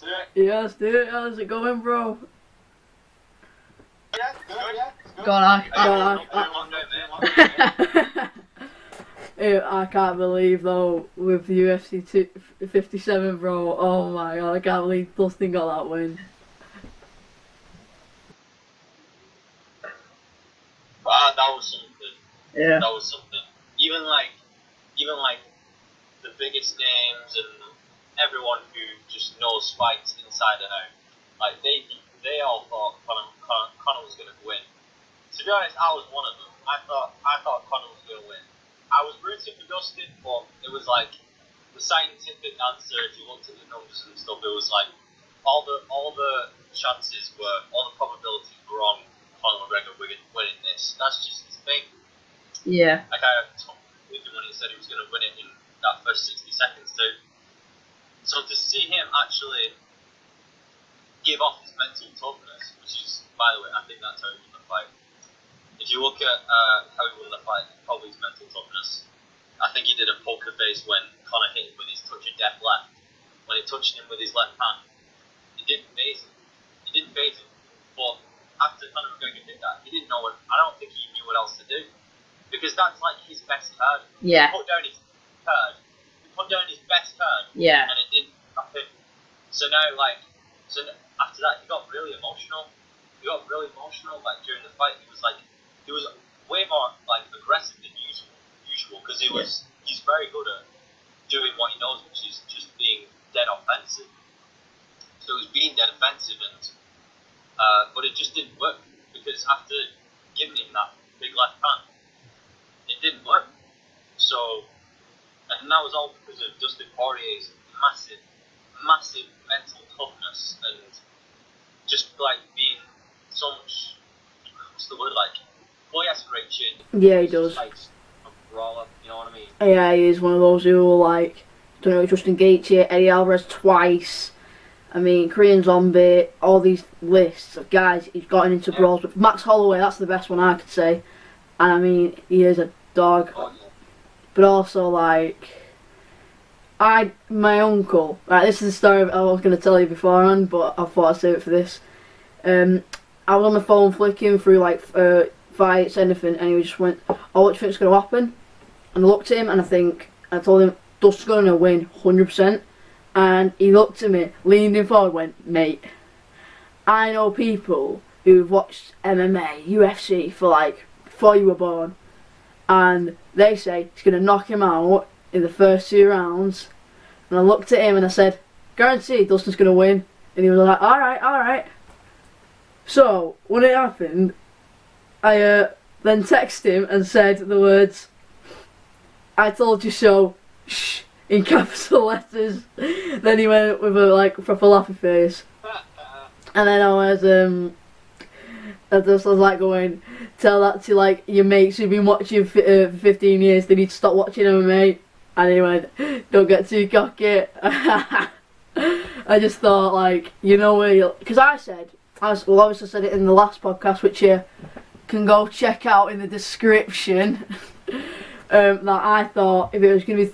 let's do it. Yeah, let's do it. How's it going, bro? Yeah, good. Go on, I can't believe though with the UFC 257, bro. Oh my god, I can't believe Dustin got that win. That was something. Yeah. That was something. Even like the biggest names and everyone who just knows fights inside and out, like they all thought Conor was gonna win. To be honest, I was one of them. I thought Conor was gonna win. I was rooting for Dustin, but it was like the scientific answer. If you looked at the numbers and stuff, it was like all the chances were, all the probabilities were on Conor McGregor winning this. That's just his thing. Yeah. Like I told him when he said he was going to win it in that first 60 seconds too. So to see him actually give off his mental toughness, which is, by the way, I think that's how he won the fight. If you look at how he won the fight, probably his mental toughness. I think he did a poker face when Conor hit him with his touch of death left. When he touched him with his left hand, it didn't phase him. But after Conor McGregor did that, he didn't know what. I don't think he knew what else to do, because that's like his best card. Yeah. He put down his card. He put down his best card. Yeah. And it didn't happen. So now, after that, he got really emotional. Like during the fight, he was way more like aggressive than usual, because he's very good at doing what he knows, which is just being dead offensive. So he was being dead offensive, and but it just didn't work, because after giving him that big left hand, it didn't work. So, and that was all because of Dustin Poirier's massive mental toughness, and just like being so much. What's the word like? Poirier has a great chin. Yeah, he does. Like a brawler, you know what I mean? Yeah, he is one of those who will like, don't know, Justin Gaethje, Eddie Alvarez twice. I mean, Korean Zombie, all these lists of guys he's gotten into brawls with. Max Holloway, that's the best one I could say. And I mean, he is a dog. Oh, yeah. But also, like, my uncle, right, this is the story I was going to tell you beforehand, but I thought I'd save it for this. I was on the phone flicking through, like, fights, anything, and he just went, oh, what do you think's going to happen? And I looked at him, and I told him, Dust's going to win, 100%. And he looked at me, leaned in forward, went, mate, I know people who've watched MMA, UFC before you were born, and they say he's going to knock him out in the first 2 rounds. And I looked at him and I said, guaranteed Dustin's going to win. And he was like, alright. So, when it happened, I then texted him and said the words, I told you so, shh, in capital letters. Then he went with a proper laughy face. And then I was like going, tell that to like your mates who've been watching for 15 years, they need to stop watching MMA. And he went, don't get too cocky. I just thought, like, you know where because I obviously said it in the last podcast, which you can go check out in the description. That I thought if it was going to be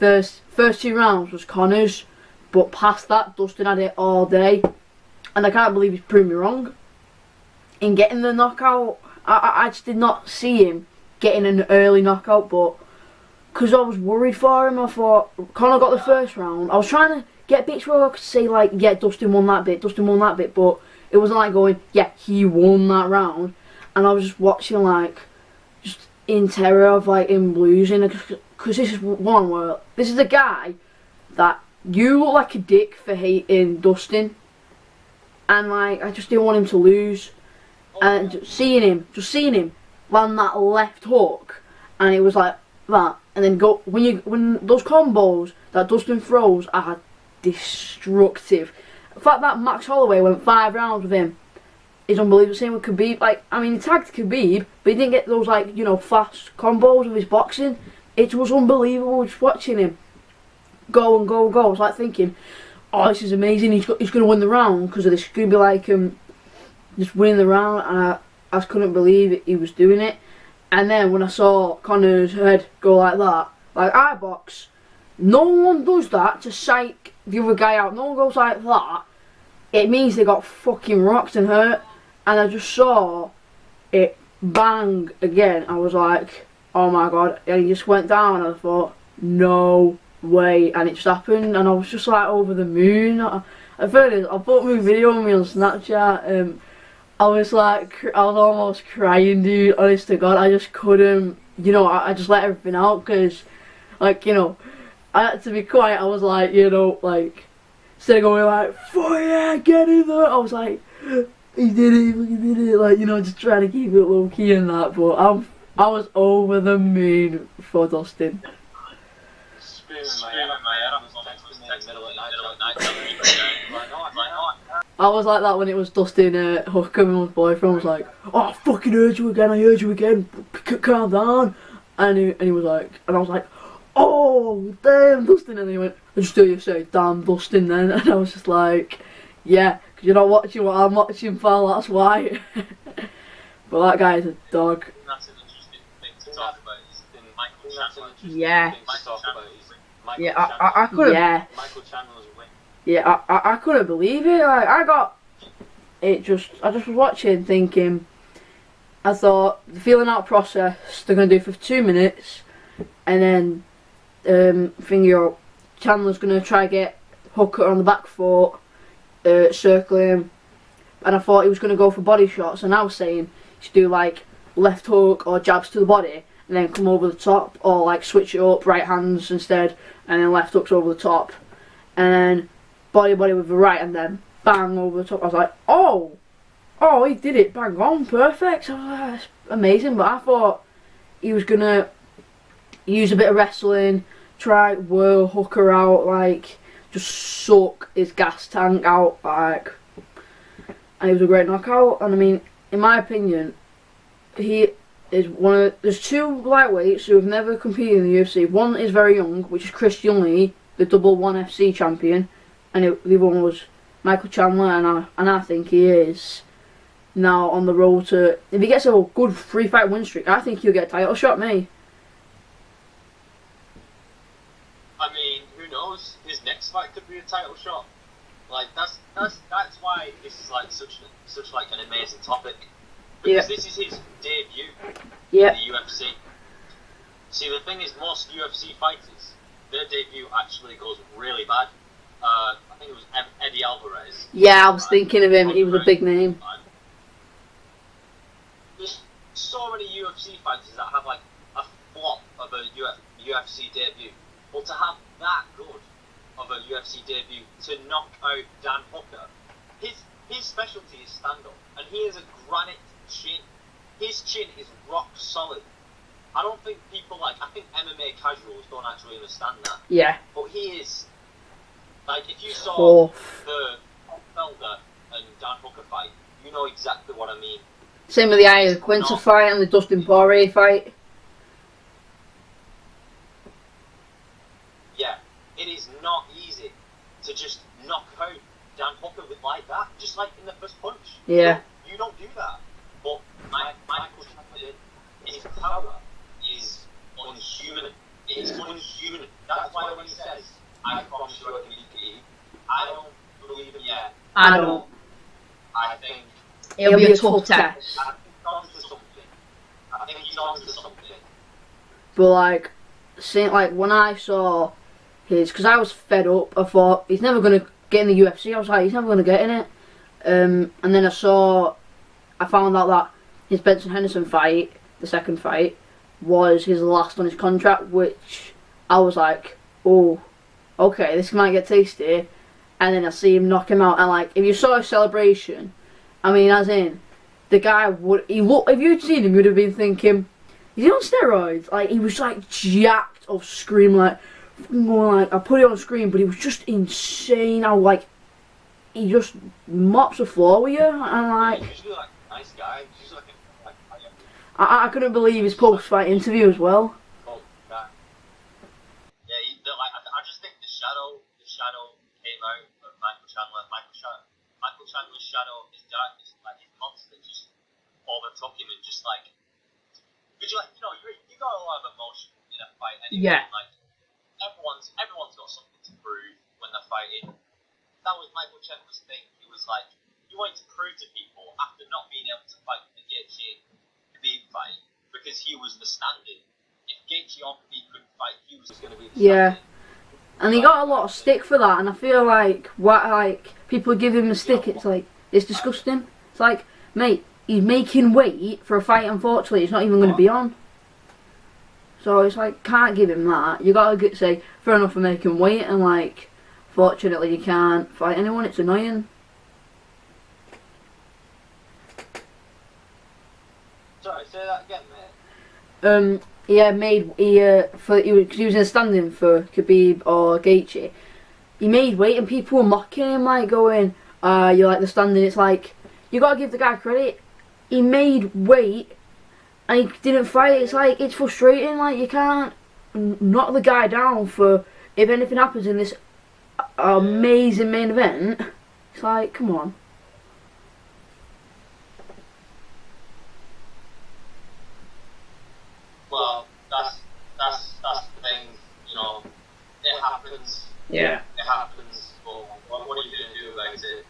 first 2 rounds was Conor's, but past that Dustin had it all day, and I can't believe he's proved me wrong in getting the knockout. I just did not see him getting an early knockout, but because I was worried for him, I thought Conor got the first round. I was trying to get bits where I could say like, yeah, Dustin won that bit, but it wasn't like going, yeah, he won that round, and I was just watching like, just in terror of like him losing, because this is one where this is a guy that you look like a dick for hating Dustin, and like I just didn't want him to lose. And just seeing him land that left hook, and it was like that, and then go when those combos that Dustin throws are destructive. The fact that Max Holloway went 5 rounds with him is unbelievable. Same with Khabib. Like, I mean, he tagged Khabib, but he didn't get those like, you know, fast combos of his boxing. It was unbelievable just watching him go and go and go. I was like thinking, oh, this is amazing. He's going to win the round because of this. It's going to be like just winning the round, and I just couldn't believe he was doing it. And then when I saw Conor's head go like that, like I box, no one does that to psych the other guy out. No one goes like that it means they got fucking rocked and hurt. And I just saw it bang again. I was like, oh my god. And he just went down and I thought, no way. And it just happened and I was just like over the moon. I put my video on me on Snapchat. I was almost crying, dude. Honest to God, I just couldn't. You know, I just let everything out because, like, you know, I had to be quiet. I was like, you know, like, instead of going like, "Fire, get in there," I was like, "He did it, he did it," like, you know, just trying to keep it low key and that. But I was over the moon for Dustin. I was like that when it was Dustin Hooker, my boyfriend was like, "Oh, I fucking heard you again, I heard you again, calm down." And he was like, and I was like, "Oh, damn, Dustin." And he went, "I just hear you say, damn, Dustin," then. And I was just like, yeah, because you're not watching what I'm watching, pal, that's why. But that guy is a dog. That's an interesting thing to talk about. Michael Chandler. Yeah. Yeah, I couldn't. Yeah. Michael Chandler's win. Yeah, I couldn't believe it. Like, I just was watching, thinking, I thought the feeling out process they're gonna do for 2 minutes, and then Chandler's gonna try get Hooker on the back foot, circling him, and I thought he was gonna go for body shots, and I was saying he should do like left hook or jabs to the body, and then come over the top, or like switch it up, right hands instead, and then left hooks over the top, and then body with the right, and then bang over the top. I was like, oh, he did it, bang on, perfect. I was like, that's amazing. But I thought he was gonna use a bit of wrestling, try whirl Hooker out, like just suck his gas tank out, like. And it was a great knockout. And I mean, in my opinion, he is one of there's 2 lightweights who have never competed in the UFC. One is very young, which is Christian Lee, the double ONE FC champion, and the other one was Michael Chandler, and I think he is now on the road to, if he gets a good 3-fight win streak, I think he'll get a title shot, me. I mean, who knows? His next fight could be a title shot. Like that's why this is like such like an amazing topic. Because this is his debut in the UFC. See, the thing is, most UFC fighters, their debut actually goes really bad. I think it was Eddie Alvarez. Yeah, I was thinking of him. He was a big name. There's so many UFC fighters that have like a flop of a UFC debut. Well, to have that good of a UFC debut to knock out Dan Hooker, his specialty is stand-up, and he has a granite chin. His chin is rock solid. I don't think people I think MMA casuals don't actually understand that. Yeah. But he is, like, if you saw the Felder and Dan Hooker fight, you know exactly what I mean. Same with the Aya Quinta fight and the Dustin Poirier fight. Yeah, it is not easy to just knock out Dan Hooker with like that, just like in the first punch. Yeah. You don't do that. But Michael Chandler, his power is unhuman. It is unhuman. That's why when he says, "I promise you I can beat you," I don't believe him yet. I don't. I think It'll be a tough test. I think he's on to something. I think he's on to something. But like, when I saw because I was fed up. I thought he's never gonna get in the UFC. I was like, he's never gonna get in it. And then I found out that his Benson Henderson fight, the second fight, was his last on his contract, which I was like, oh, okay, this might get tasty. And then I see him knock him out, and like, if you saw his celebration, I mean, as in, the guy if you'd seen him, you'd have been thinking, is he on steroids? Like, he was like jacked off scream, like, more like, I put it on screen, but he was just insane how like, he just mops the floor with you, and like, he's usually like a nice guy. He's usually like I couldn't believe his post-fight interview as well. Yeah, I just think the shadow came out of Michael Chandler. Michael Chandler's shadow, his darkness, like his monster, just overtook him and just like, because you got a lot of emotion in a fight anyway. Yeah. Like everyone's got something to prove when they're fighting. that was Michael Chen's thing. He was like, he wanted to prove to people after not being able to fight the Gaethje Khabib fight, because he was the standard. If Gaethje or Khabib couldn't fight, he was going to be the standard. And he got a lot of stick for that, and I feel like people give him a stick. It's like, it's disgusting. It's like, mate, he's making weight for a fight. Unfortunately, it's not even going to be on. So it's like, can't give him that. You gotta say, fair enough for making weight, and like, fortunately you can't fight anyone. It's annoying. Sorry, say that again, mate. He was in a stand-in for Khabib or Gaethje. He made weight, and people were mocking him, like going, "You like the stand-in?" It's like, you gotta give the guy credit. He made weight, and he didn't fight. It's like, it's frustrating. Like, you can't knock the guy down for if anything happens in this amazing main event. It's like, come on. Well, that's the thing, you know. It happens. Yeah. It happens. But what are you going to do about it?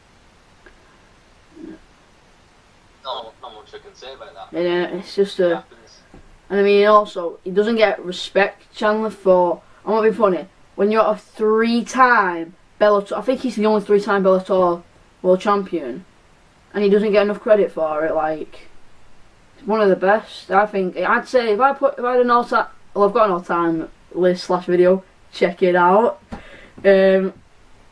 Not much I can say about that. Yeah, it's just It happens. And I mean, also, he doesn't get respect, Chandler, for, I'm not being funny, when you're a 3-time Bellator, I think he's the only 3-time Bellator world champion, and he doesn't get enough credit for it. Like, he's one of the best. I think, I'd say, if I had an all-time, well, I've got an all-time list / video, check it out. I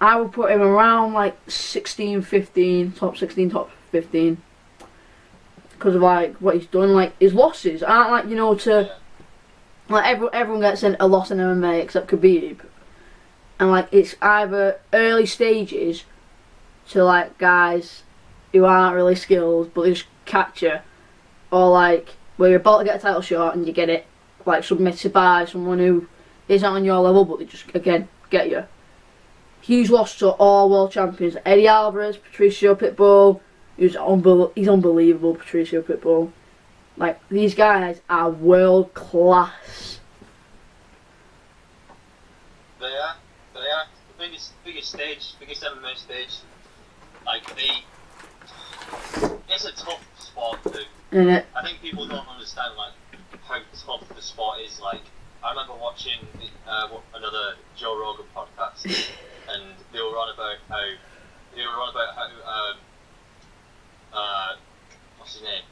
would put him around like 16, 15, top 16, top 15. Because of like what he's done, like his losses aren't like, you know, to like everyone gets a loss in MMA except Khabib, and like it's either early stages to like guys who aren't really skilled but they just catch you, or like where you're about to get a title shot and you get it like submitted by someone who isn't on your level but they just again get you. He's lost to all world champions: Eddie Alvarez, Patricio Pitbull. He's unbelievable, Patricio Pitbull. Like, these guys are world class. They are. The biggest stage, biggest MMA stage. Like, it's a tough sport to do. Innit? I think people don't understand, like, how tough the sport is. Like, I remember watching another Joe Rogan podcast, and they were on about how what's his name?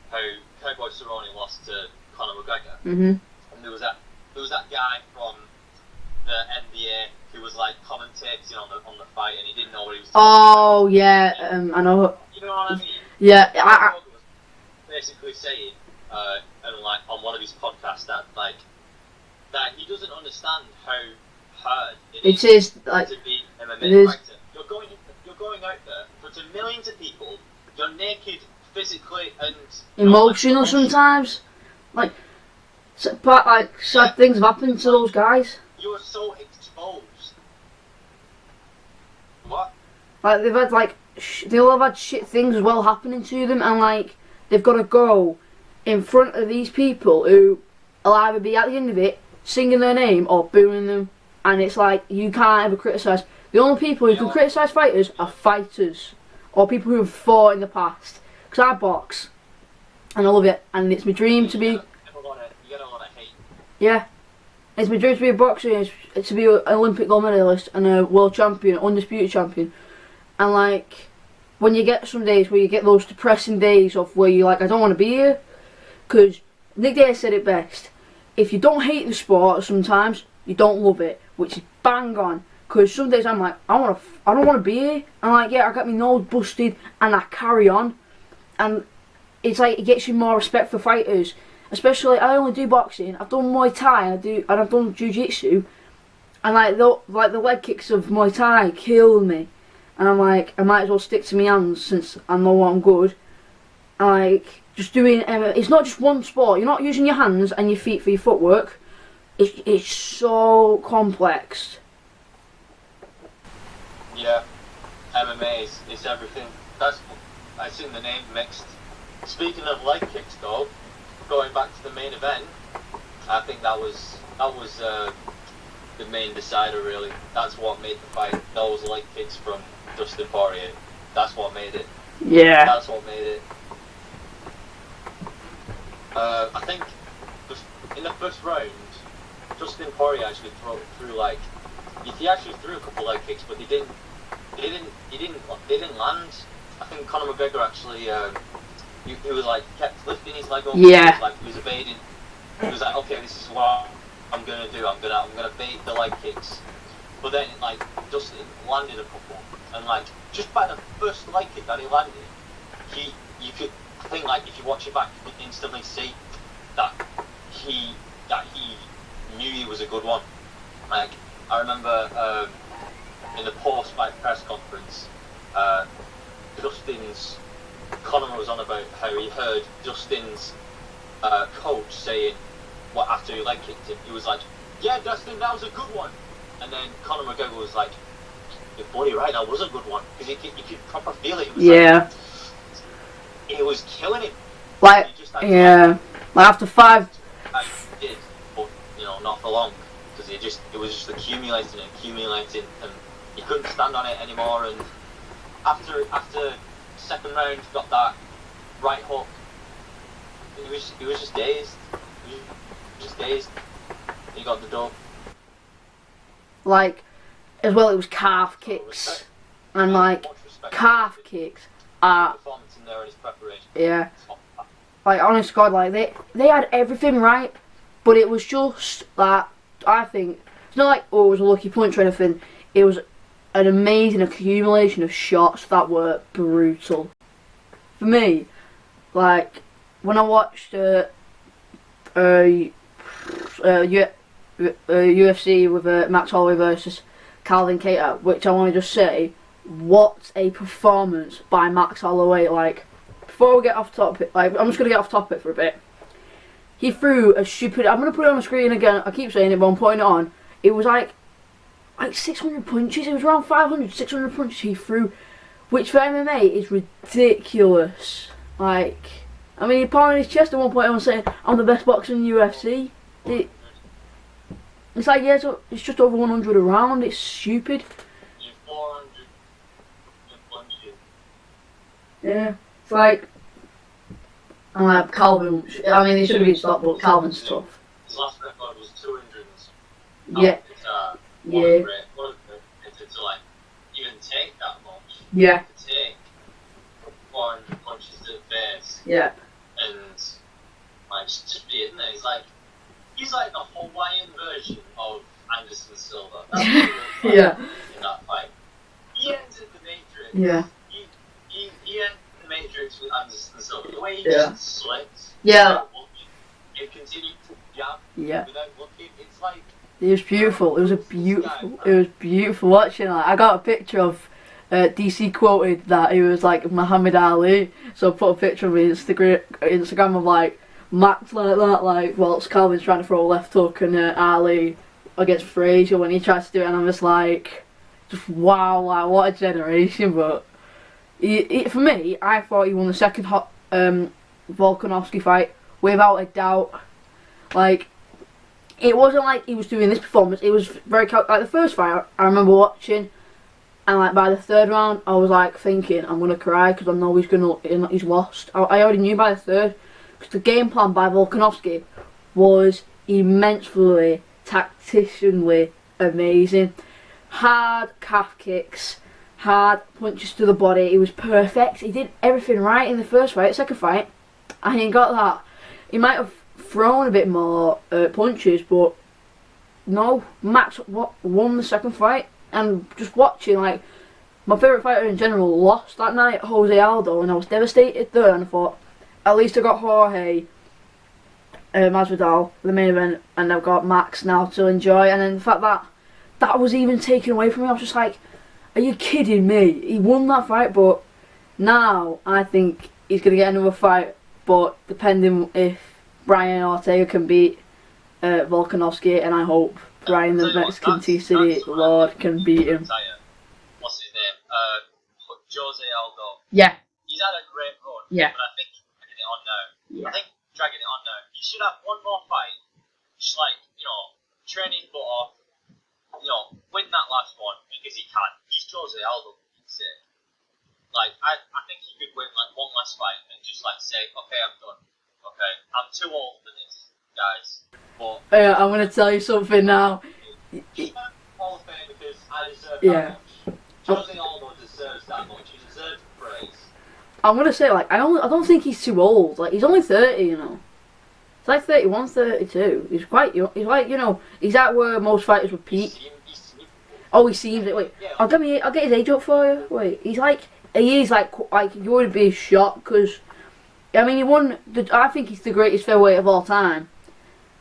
How Cowboy Cerrone lost to Conor McGregor. And there was that guy from the NBA who was like commentating on the fight, and he didn't know what he was doing. Oh yeah, I know. You know what I mean? Yeah, I was basically saying, and like on one of his podcasts that he doesn't understand how hard it is like to be an MMA fighter. You're going out there in front of millions of people. You're naked physically and emotional sometimes. Like, sad things have happened to those guys. You are so exposed. What? Like, they've had they all have had shit things as well happening to them, and like they've got to go in front of these people who will either be at the end of it singing their name or booing them, and it's like you can't ever criticise. The only people who can criticise fighters are fighters or people who have fought in the past. Because I box and I love it, and it's my dream to be. You get a lot of hate. Yeah, it's my dream to be a boxer, to be an Olympic gold medalist and a world champion, undisputed champion. And like, when you get some days where you get those depressing days of where you're like, I don't want to be here, because Nick Diaz said it best: if you don't hate the sport sometimes, you don't love it, which is bang on. Because some days I'm like, I don't want to be here. I'm like, yeah, I got my nose busted and I carry on. And it's like, it gets you more respect for fighters. Especially, I only do boxing. I've done Muay Thai and I've done Jiu-Jitsu. And like the leg kicks of Muay Thai kill me. And I'm like, I might as well stick to my hands since I know I'm good. And like, just doing, it's not just one sport. You're not using your hands and your feet for your footwork. It's so complex. Yeah, MMA is everything. I seen the name mixed. Speaking of leg kicks, though, going back to the main event, I think that was the main decider. Really, that's what made the fight. Those leg kicks from Dustin Poirier. That's what made it. Yeah. That's what made it. I think in the first round, Dustin Poirier actually threw like he actually threw a couple leg kicks, but they didn't land. I think Conor McGregor actually he was like kept lifting his leg up. Yeah. He was evading. He was like, okay, this is what I'm gonna do. I'm gonna bait the leg kicks. But then like Dustin landed a couple, and like just by the first leg kick that he landed, you could, I think, like if you watch it back, you could instantly see that he knew he was a good one. Like I remember in the post-fight press conference, Conor was on about how he heard Dustin's coach saying, after he leg kicked him, he was like, "Yeah, Dustin, that was a good one." And then Conor McGregor was like, "You're bloody right, that was a good one," because you could proper feel it. It was Yeah. It was killing him. Like, yeah. Like after 5. He did, but not for long, because it was just accumulating, and he couldn't stand on it anymore. And after second round, got that right hook. He was just dazed. He got the dub. Like, as well, it was calf kicks, and like calf kicks are. Performance in there and his preparation. Yeah. Like, honest God, like they had everything right, but it was just that, I think it's not like, oh, it was a lucky punch or anything. It was an amazing accumulation of shots that were brutal. For me, like when I watched UFC with Max Holloway versus Calvin Kattar, which I want to just say, what a performance by Max Holloway. Like, before we get off topic, like, I'm just going to get off topic for a bit. He threw a stupid, I'm going to put it on the screen again, I keep saying it, but I'm putting it on. It was like 600 punches, it was around 500, 600 punches he threw, which for MMA is ridiculous. Like, I mean, he pounded his chest at one point and was saying, "I'm the best boxer in the UFC." It's like, yeah, so it's just over 100 a round. It's stupid. 400 punches. Yeah, it's like, Calvin. I mean, he should have been stopped, but Calvin's tough. His last record was 200. Yeah. Yeah. What a great to like even take that much. Yeah. To take 400 punches to the face. Yeah. And like just be in there. He's like a Hawaiian version of Anderson Silva. That's what he looks like. Yeah. In that fight. He entered the Matrix. Yeah. He entered the Matrix with Anderson Silva. The way he Yeah. just slipped. Yeah. And continued to jab. Yeah. Without looking. It's like. It was beautiful. It was beautiful watching. Like, I got a picture of DC quoted that he was like Muhammad Ali. So I put a picture of his Instagram of like Max like that. Like, whilst Calvin's trying to throw a left hook and Ali against Frazier when he tries to do it, and I'm just like, wow, like what a generation. But for me, I thought he won the second Volkanovski fight without a doubt. Like, it wasn't like he was doing this performance. It was very like the first fight I remember watching, and like by the third round I was like thinking I'm gonna cry because I know he's lost. I already knew by the third, because the game plan by Volkanovski was immensely tacticianly amazing. Hard calf kicks, hard punches to the body. It was perfect. He did everything right in the first fight. Second fight, and he got that. He might have thrown a bit more punches, but no, Max won the second fight. And just watching, like, my favourite fighter in general lost that night, Jose Aldo, and I was devastated there, and I thought, at least I got Jorge Masvidal, the main event, and I've got Max now to enjoy. And then the fact that was even taken away from me, I was just like, are you kidding me? He won that fight, but now I think he's going to get another fight, but depending if Brian Ortega can beat Volkanovski, and I hope Brian the Mexican T-City Lord can beat him. What's his name? Jose Aldo. Yeah. He's had a great run. Yeah. But I think he's dragging it on now. Yeah. I think dragging it on now. He should have one more fight. Just like, train his butt off. Win that last one because he can. He's Jose Aldo. say, like, I think he could win like one last fight and just like say, okay, I'm done. Okay, I'm too old for this, guys. But Yeah, I'm gonna tell you something now. just Hall of Fame because I deserve Yeah. that much. Jose Aldo deserves that much. He deserves praise. I'm gonna say, like, I don't think he's too old. Like, he's only 30, you know. He's like 31, 32. He's quite young. He's like, you know, he's at where most fighters would peak. Oh, he seems it. Wait, I'll get his age up for you. Wait, he is like you would be shocked because, I mean, he won. I think he's the greatest featherweight of all time,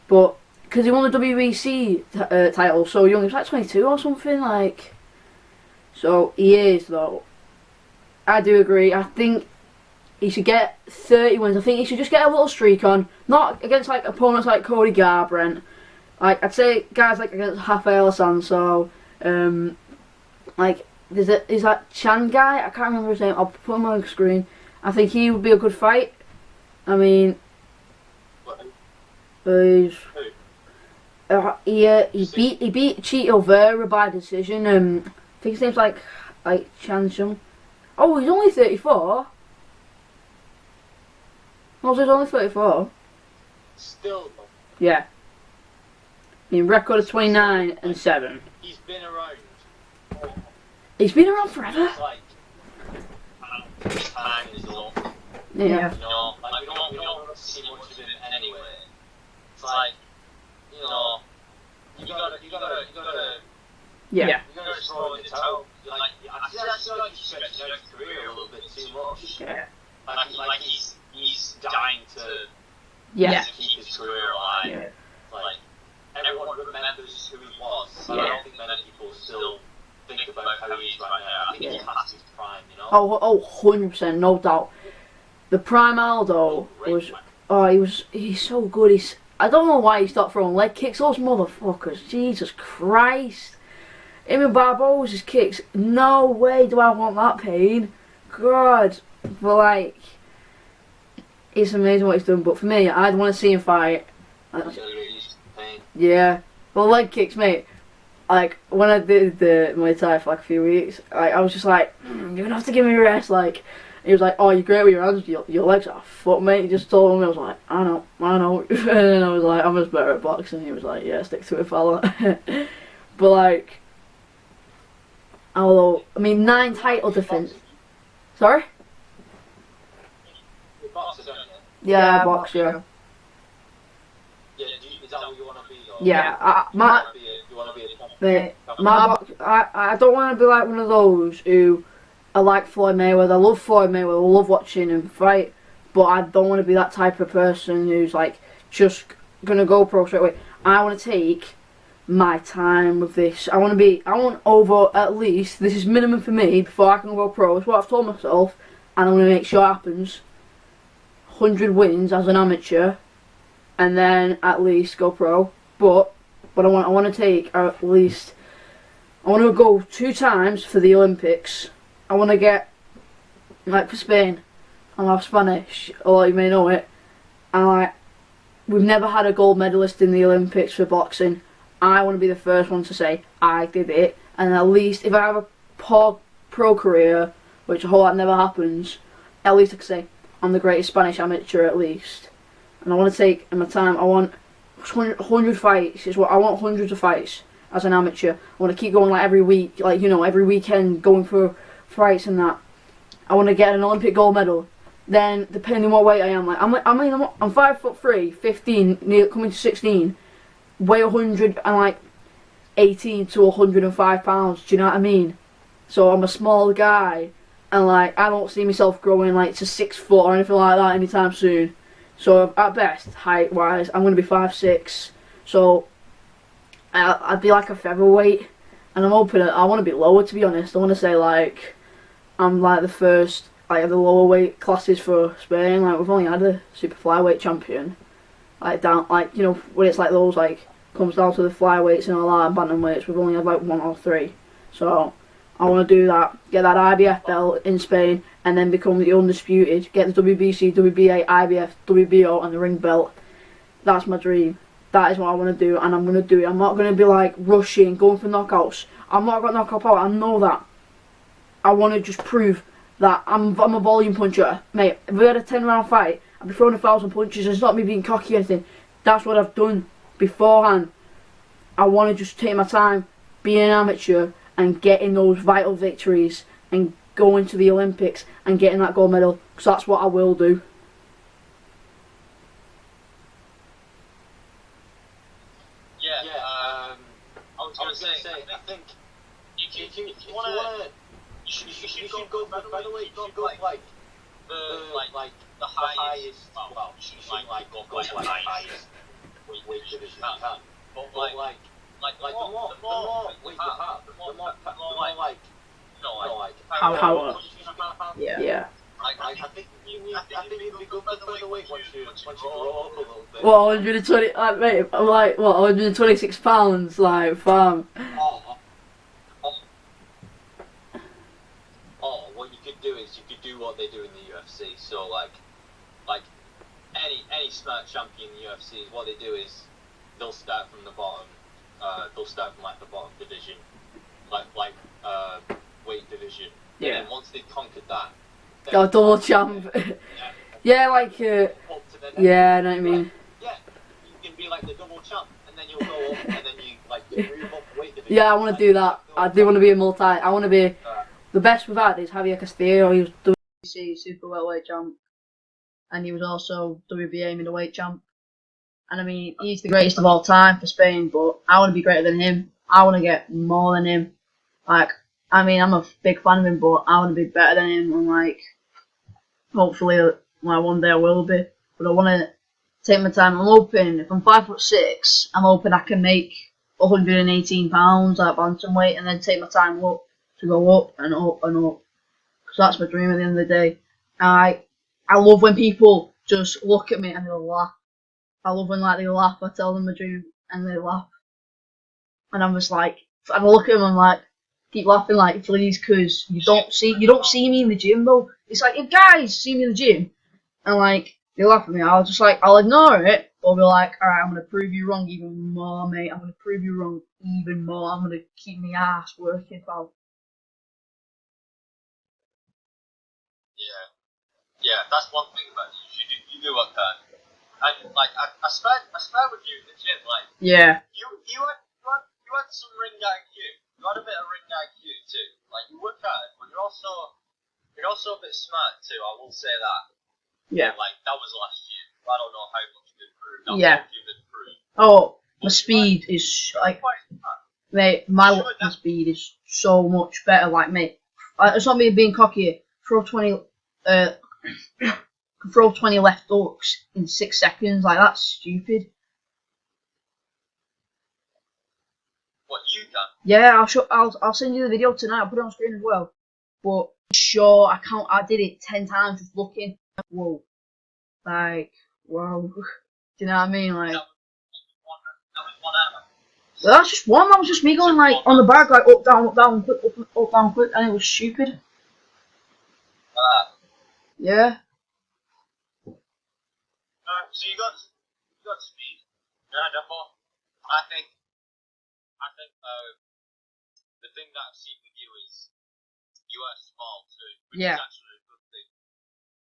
but because he won the WBC title so young, he's like 22 or something. Like, so he is though. I do agree. I think he should get 30 wins. I think he should just get a little streak on, not against like opponents like Cody Garbrandt. Like, I'd say guys like against Rafael Sanso. Like, is that Chan guy? I can't remember his name. I'll put him on the screen. I think he would be a good fight. I mean, he beat Chito Vera by decision. I think his name's like Chan Chung. Oh, he's only 34. Oh, so he's only 34. Still. Yeah. I mean, record of 29 and 7. He's been around. He's been around forever. It's like, time is up. Yeah. You know, like, we don't see much of him anyway. It's like, you know, you gotta Yeah. throw in the towel. Like, I feel like he's stretching out his career a little bit too much. Yeah. Like he's dying to Yeah. keep his career alive. Yeah. Like, everyone remembers who he was. But I don't think many people still think about how he is right now. I think he's past his prime, you know? Oh, 100%, no doubt. The prime Aldo was, he's so good. I don't know why he stopped throwing leg kicks. Those motherfuckers, Jesus Christ. Him and Barbosa's kicks, no way do I want that pain. God. But like, it's amazing what he's done. But for me, I'd want to see him fight. Yeah. Well, leg kicks, mate. Like, when I did the Muay Thai for like a few weeks, I was just like, you're gonna have to give me a rest. Like, he was like, oh, you're great with your hands, your legs are fuck, mate. He just told me, I was like, I know. And then I was like, I'm just better at boxing. He was like, yeah, stick to it, fella. But like, although, I mean, 9 title defense. Sorry? You box, don't you? Yeah, I box, yeah. Yeah, is that what you want to be? Or Yeah, you want to be a mate, I don't want to be like one of those who are like Floyd Mayweather. I love Floyd Mayweather, I love watching him fight, but I don't want to be that type of person who's like just gonna go pro straight away. I want to take my time with this. I want over at least, this is minimum for me before I can go pro. It's what I've told myself, and I'm gonna make sure it happens. 100 wins as an amateur, and then at least go pro. But I want to take at least, I want to go 2 times for the Olympics. I want to get, like for Spain, I'm half Spanish, or you may know it, and like, we've never had a gold medalist in the Olympics for boxing. I want to be the first one to say, I did it, and at least, if I have a poor pro career, which I hope that never happens, at least I can say, I'm the greatest Spanish amateur at least. And I want to take my time. I want 100 fights. Is what I want, hundreds of fights as an amateur. I want to keep going like every week, like, you know, every weekend going for fights and that. I want to get an Olympic gold medal. Then, depending what weight I am, like I'm 5'3", 15, near coming to 16, weigh 100 and like 18 to 105 pounds. Do you know what I mean? So I'm a small guy, and like I don't see myself growing like to 6 foot or anything like that anytime soon. So at best, height wise, I'm gonna be 5'6". So I'd be like a featherweight, and I'm hoping I want to be lower, to be honest. I want to say like I'm like the first, like the lower weight classes for Spain. Like we've only had a super flyweight champion, like down, like, you know, when it's like those, like comes down to the flyweights and all that, and bantamweights, we've only had like 1 or 3. So I want to do that, get that IBF belt in Spain, and then become the undisputed, get the WBC, WBA, IBF, WBO, and the ring belt. That's my dream. That is what I want to do, and I'm going to do it. I'm not going to be like rushing, going for knockouts. I'm not going to knock out, I know that. I want to just prove that I'm a volume puncher, mate. If we had a 10-round fight, I'd be throwing 1,000 punches. It's not me being cocky or anything. That's what I've done beforehand. I want to just take my time, being an amateur, and getting those vital victories, and going to the Olympics and getting that gold medal. Because that's what I will do. I was gonna say, I think if you wanna, you should go. By the way, you should go like the highest. Well, you should like go like the highest weight division you can. But the more weight you have, the more like Power. Yeah. Yeah. I think you'll be good by the weight once you grow up a little bit. What, 120? Like, mate, I'm like, what, 126 pounds? Like, fam. What you could do is you could do what they do in the UFC. So like any smart champion in the UFC, what they do is they'll start from the bottom. They'll start from like the bottom division, weight division. Yeah. And then once they've conquered that, Go double champ. Yeah, like, yeah, I know what I mean. Yeah, you can be like the double champ, and then you'll go up, and then you like move up weight division. Yeah, I want to do that. I do want to be a multi. I want to be. The best we've had is Javier Castillo. He was WBC super welterweight champ, and he was also WBA middleweight champ. And I mean, he's the greatest of all time for Spain, but I want to be greater than him. I want to get more than him. Like, I mean, I'm a big fan of him, but I want to be better than him. And like, hopefully, one day I will be. But I want to take my time. I'm hoping, if I'm 5'6", I'm hoping I can make 118 pounds at bantamweight, and then take my time up to go up and up and up. Because that's my dream at the end of the day. I love when people just look at me and they'll laugh. I love when they laugh. I tell them my dream and they laugh. And I'm just like, and I look at them and like, keep laughing like, please, because you don't see me in the gym though. It's like, if guys see me in the gym and like they laugh at me, I'll ignore it, or be like, alright, I'm gonna prove you wrong even more, mate. I'm gonna prove you wrong even more. I'm gonna keep my ass working, pal. Yeah, that's one thing about you. You do work hard, and like I swear with you in the gym, like Yeah. You had some ring IQ. You had a bit of ring IQ too. Like you work hard, but you're also a bit smart too. I will say that. Yeah. Like that was last year. I don't know how much you've improved. Yeah. You've improved. Oh, my speed is like, mate, my speed is so much better. Like, mate, it's not me being cocky. Throw 20 left hooks in 6 seconds. Like, that's stupid. What, you can? Yeah, I'll send you the video tonight. I'll put it on screen as well. But sure, I did it 10 times just looking. Whoa. Like, wow. Do you know what I mean? Like, That was one hour. that's just one. That was just me going like on the back, like up, down, quick, up, down, quick, and it was stupid. Yeah. So you got speed. Yeah, therefore, I think the thing that I've seen with you is you are small too, which is actually a good thing.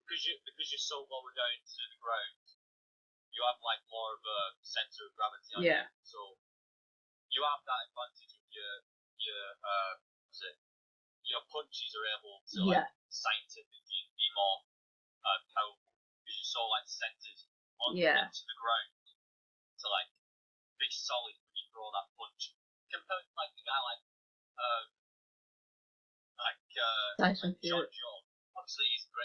Because you're so lower down to the ground, you have like more of a center of gravity on you. So you have that advantage of your punches are able to like scientifically be more powerful because you're so like centered into the ground to like be solid when you throw that punch. Compared to like the guy like Tyson John Jones. Obviously he's a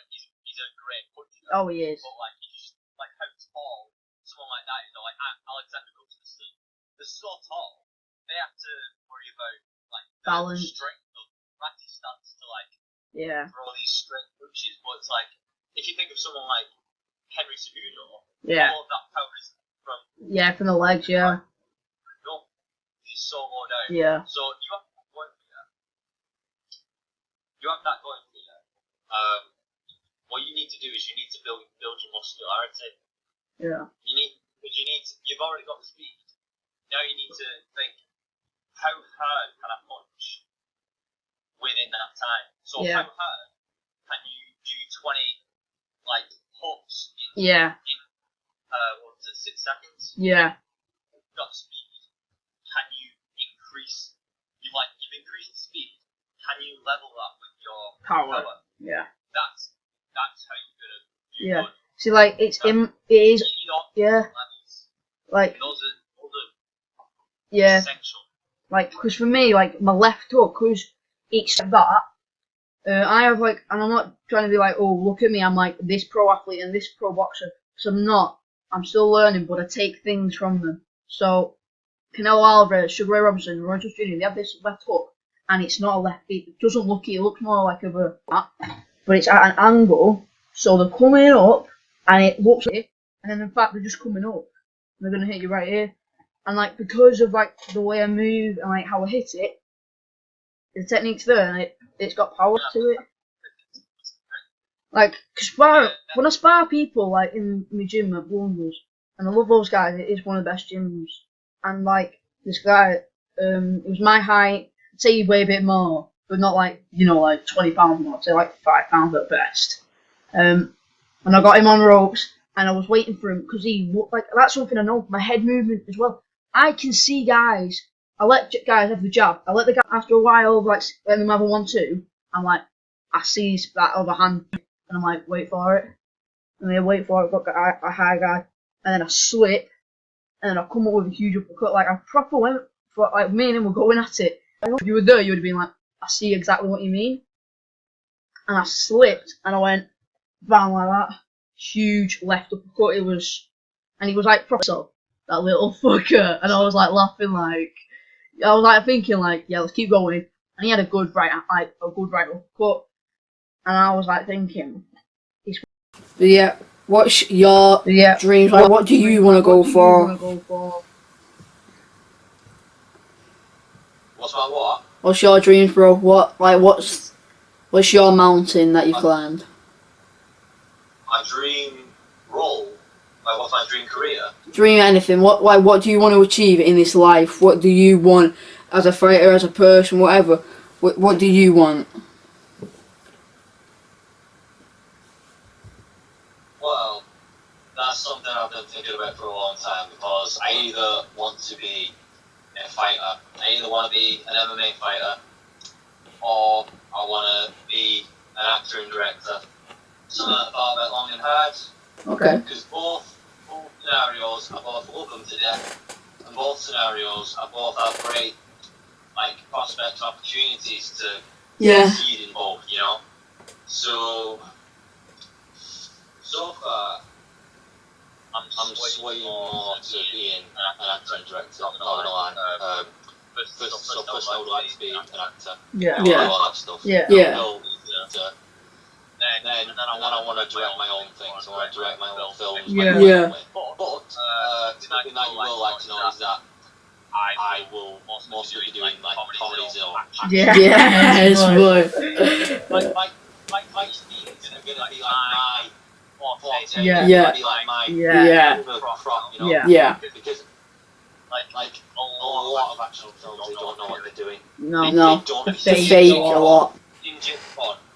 great puncher. Oh, he is. But like he's just like how tall someone like that is, or like Alexander Gustafsson. They're so tall. They have to worry about like balance, strength of practice stance to like throw these straight punches. But it's like if you think of someone like Henry Cejudo, all of that power is from the legs, no, he's so low down. Yeah. So you have that going for you. You have that going for you. What you need to do is you need to build your muscularity. Yeah. You've already got the speed. Now you need to think, how hard can I punch within that time. So Yeah. how hard can you do 20 like hooks in Yeah. what was it, 6 seconds? Yeah. You've got speed. Can you increase? You've increased the speed. Can you level that with your Power. power? Yeah. That's how you're gonna do Yeah. good. See, like it is. Yeah. Levels. Like Those are yeah. essential. Like, because for me, like my left hook, because it's like that. I have like, and I'm not trying to be like, oh, look at me, I'm like this pro athlete and this pro boxer. So I'm not. I'm still learning, but I take things from them. So Canelo Alvarez, Sugar Ray Robinson, Roy Jones Jr. They have this left hook, and it's not a left. It doesn't look. It looks more like a but it's at an angle. So they're coming up, and it looks like it, and then in fact they're just coming up. They're gonna hit you right here, and like because of like the way I move and like how I hit it, the technique's there, and it's got power to it. Like, cause when I spar people like in my gym at Blunders, and I love those guys. It is one of the best gyms. And like this guy, it was my height. I'd say he weighed a bit more, but not like like 20 pounds more. I'd say like 5 pounds at best. And I got him on ropes, and I was waiting for him because he like that's something I know. My head movement as well. I can see guys. I let guys have the jab. I let the guy after a while like let them have a 1-2. I'm like, I see that other hand, and I'm like, wait for it, and then wait for it. Got a high guy, and then I slip. And then I come up with a huge uppercut. Like, I proper went for like, me and him were going at it. If you were there, you would have been like, I see exactly what you mean. And I slipped, and I went, bam, like that. Huge left uppercut. It was, and he was like, proper so, that little fucker. And I was like laughing, like, I was like thinking, like, yeah, let's keep going. And he had a good right uppercut. And I was like thinking, Yeah. What's your dreams? Like, what do you want to go for? What's my what? What's your dreams, bro? What's your mountain that you've climbed? My dream role? Like, what's my dream career? Dream anything. What do you want to achieve in this life? What do you want as a fighter, as a person, whatever? What do you want? Well, that's something I've been thinking about for a long time because I either want to be a fighter, I either want to be an MMA fighter, or I want to be an actor and director. Something I thought about long and hard. Okay. Because both scenarios, I both love them to death, and both scenarios, I both have great prospects, opportunities to succeed in both. So far, I'm swaying more to being an actor and director. Not gonna lie. First I would like to be an actor. All that stuff. Then I want to direct my own things. I want to direct my own films. But something that you will like to know is that I will mostly be doing comedies or action. Yes, boy. My speed is gonna be like my forte. Yeah. Be like my prop, because a lot of action films, they don't know what they're doing. No. They Fake a lot.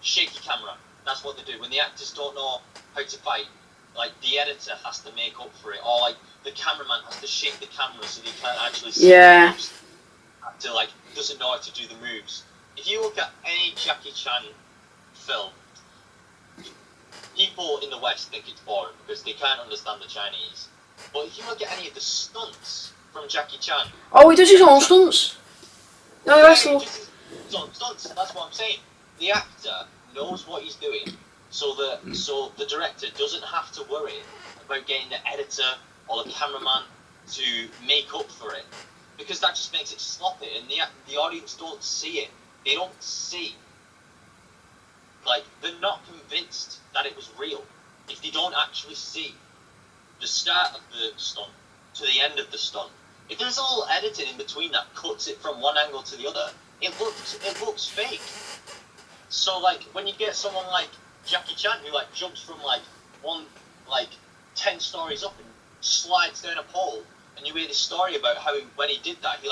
Shaky camera. That's what they do. When the actors don't know how to fight, like the editor has to make up for it, or like the cameraman has to shake the camera so they can't actually see the moves. Actor doesn't know how to do the moves. If you look at any Jackie Chan film, people in the West think it's boring because they can't understand the Chinese. But if you look at any of the stunts from Jackie Chan, he does his own stunts. No, that's all. Stunts. That's what I'm saying. The actor knows what he's doing, so the director doesn't have to worry about getting the editor or the cameraman to make up for it, because that just makes it sloppy, and the audience don't see it. They don't see. They're not convinced that it was real if they don't actually see the start of the stunt to the end of the stunt. If there's a little editing in between that cuts it from one angle to the other, it looks fake. So when you get someone like Jackie Chan who jumps from 10 stories up and slides down a pole, and you hear this story about how when he did that he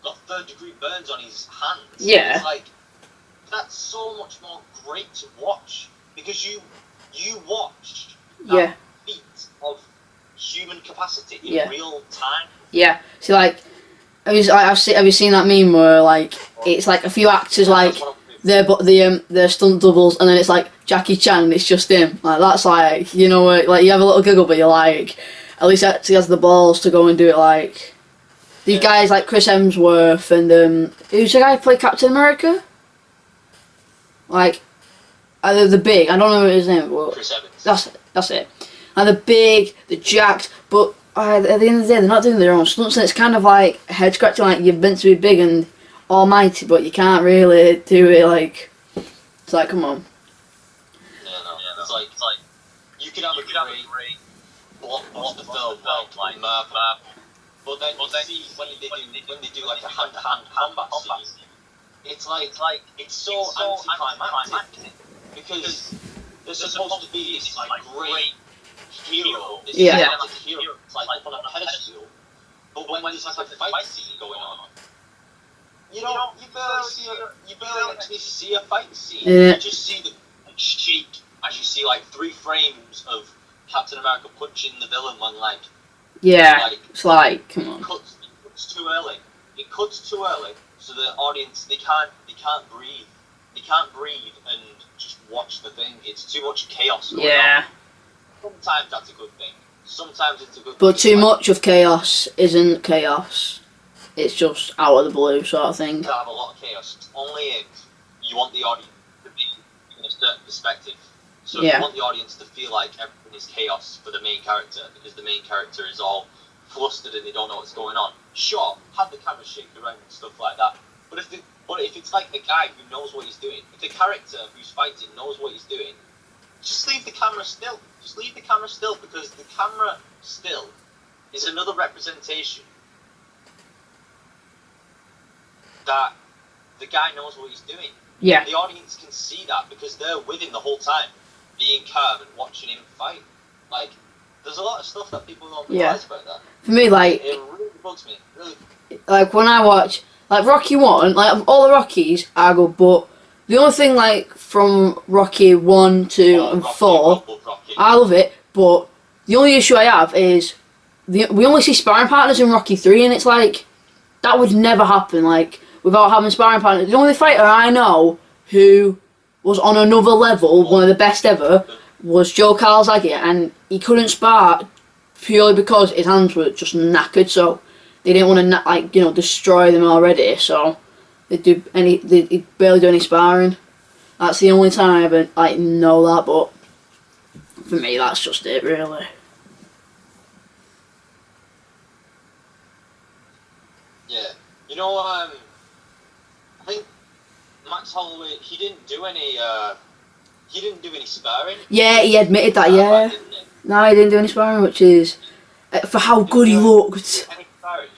got 3rd-degree burns on his hands. Yeah. It's that's so much more great to watch because you watch Yeah. that feat of human capacity in Yeah. real time. Yeah. See, like, have you seen that meme where like it's like a few actors like they're stunt doubles, and then it's like Jackie Chan and it's just him. Like that's like, you know, like you have a little giggle, but you're like, at least he has the balls to go and do it. Like these guys like Chris Hemsworth and who's the guy who played Captain America? Like the big, I don't know his name, but Chris Evans. That's it. And the big, the jacked, but at the end of the day, they're not doing their own stunts, and it's kind of like head scratching. Like you're meant to be big and almighty, but you can't really do it. Like it's like, come on. Yeah, it's like you could have a great blockbuster film like Marvel, but then you see when they do like a hand-to-hand combat scene, it's so anticlimactic because there's supposed to be this like great hero, this gigantic hero, it's like on a pedestal, but when there's like a fight scene going on, you barely actually see a fight scene. Yeah. You just see the shake as you see like 3 frames of Captain America punching the villain when It's like, come on. It cuts too early. It cuts too early, so the audience they can't breathe. They can't breathe and just watch the thing. It's too much chaos going on. Sometimes that's a good thing. Sometimes it's a good But thing. too much of chaos isn't chaos. It's just out of the blue sort of thing. To have a lot of chaos. It's only if you want the audience to be in a certain perspective. So if you want the audience to feel like everything is chaos for the main character because the main character is all flustered and they don't know what's going on. Sure, have the camera shake around and stuff like that. But if it's like the guy who knows what he's doing, if the character who's fighting knows what he's doing, just leave the camera still. Just leave the camera still because the camera still is another representation that the guy knows what he's doing. Yeah. The audience can see that because they're with him the whole time, being calm and watching him fight. Like, there's a lot of stuff that people don't realize about that. For me, like, it really bugs me. Really. Like when I watch like Rocky 1, like all the Rockies, I go, but the only thing like from Rocky 1, 2 and 4, I love it, but the only issue I have is we only see sparring partners in Rocky 3, and it's like that would never happen like without having sparring partners. The only fighter I know who was on another level, one of the best ever, was Joe Calzaghe, and he couldn't spar purely because his hands were just knackered, so they didn't want to destroy them already, so they barely do any sparring. That's the only time I ever know that, but for me that's just it really. Yeah. You know, I think Max Holloway, he didn't do any sparring. Yeah, he admitted that, yeah. No, he didn't do any sparring, which is for how good he looked. Any sparring?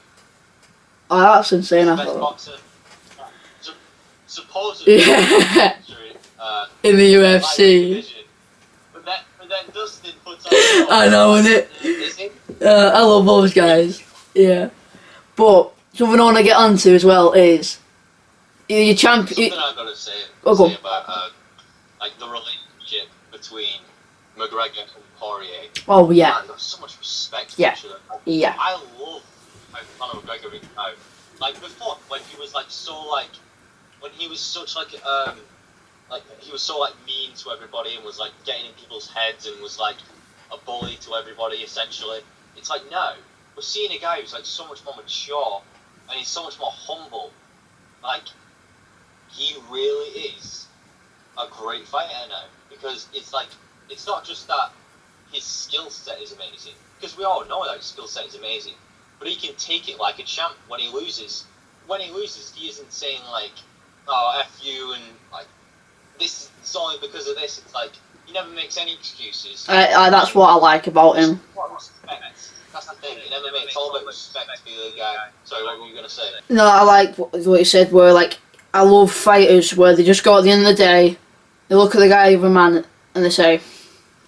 Oh, that's insane. I Best thought. boxer. Supposedly. Yeah. In the UFC. Division. But then Dustin puts on. I know, innit? I love those guys. Yeah. But something I want to get onto as well is your champion. Something I've got to say Go on. about like the relationship between McGregor and Poirier. Oh yeah. Man, there's so much respect for each other. Yeah. I love how Conor McGregor is now. Like before, when he was when he was such he was so mean to everybody and was getting in people's heads and was a bully to everybody essentially. It's now we're seeing a guy who's so much more mature and he's so much more humble. He really is a great fighter now because it's not just that his skill set is amazing, because we all know that his skill set is amazing, but he can take it like a champ when he loses. When he loses, he isn't saying oh, F you and this is only because of this. It's he never makes any excuses. That's what I like about him. Respect. That's the thing. He never makes. It's all about respect for the other guy. Sorry, what were you gonna say? No, I like what you said. Where I love fighters where they just go at the end of the day, they look at the guy, the other man, and they say,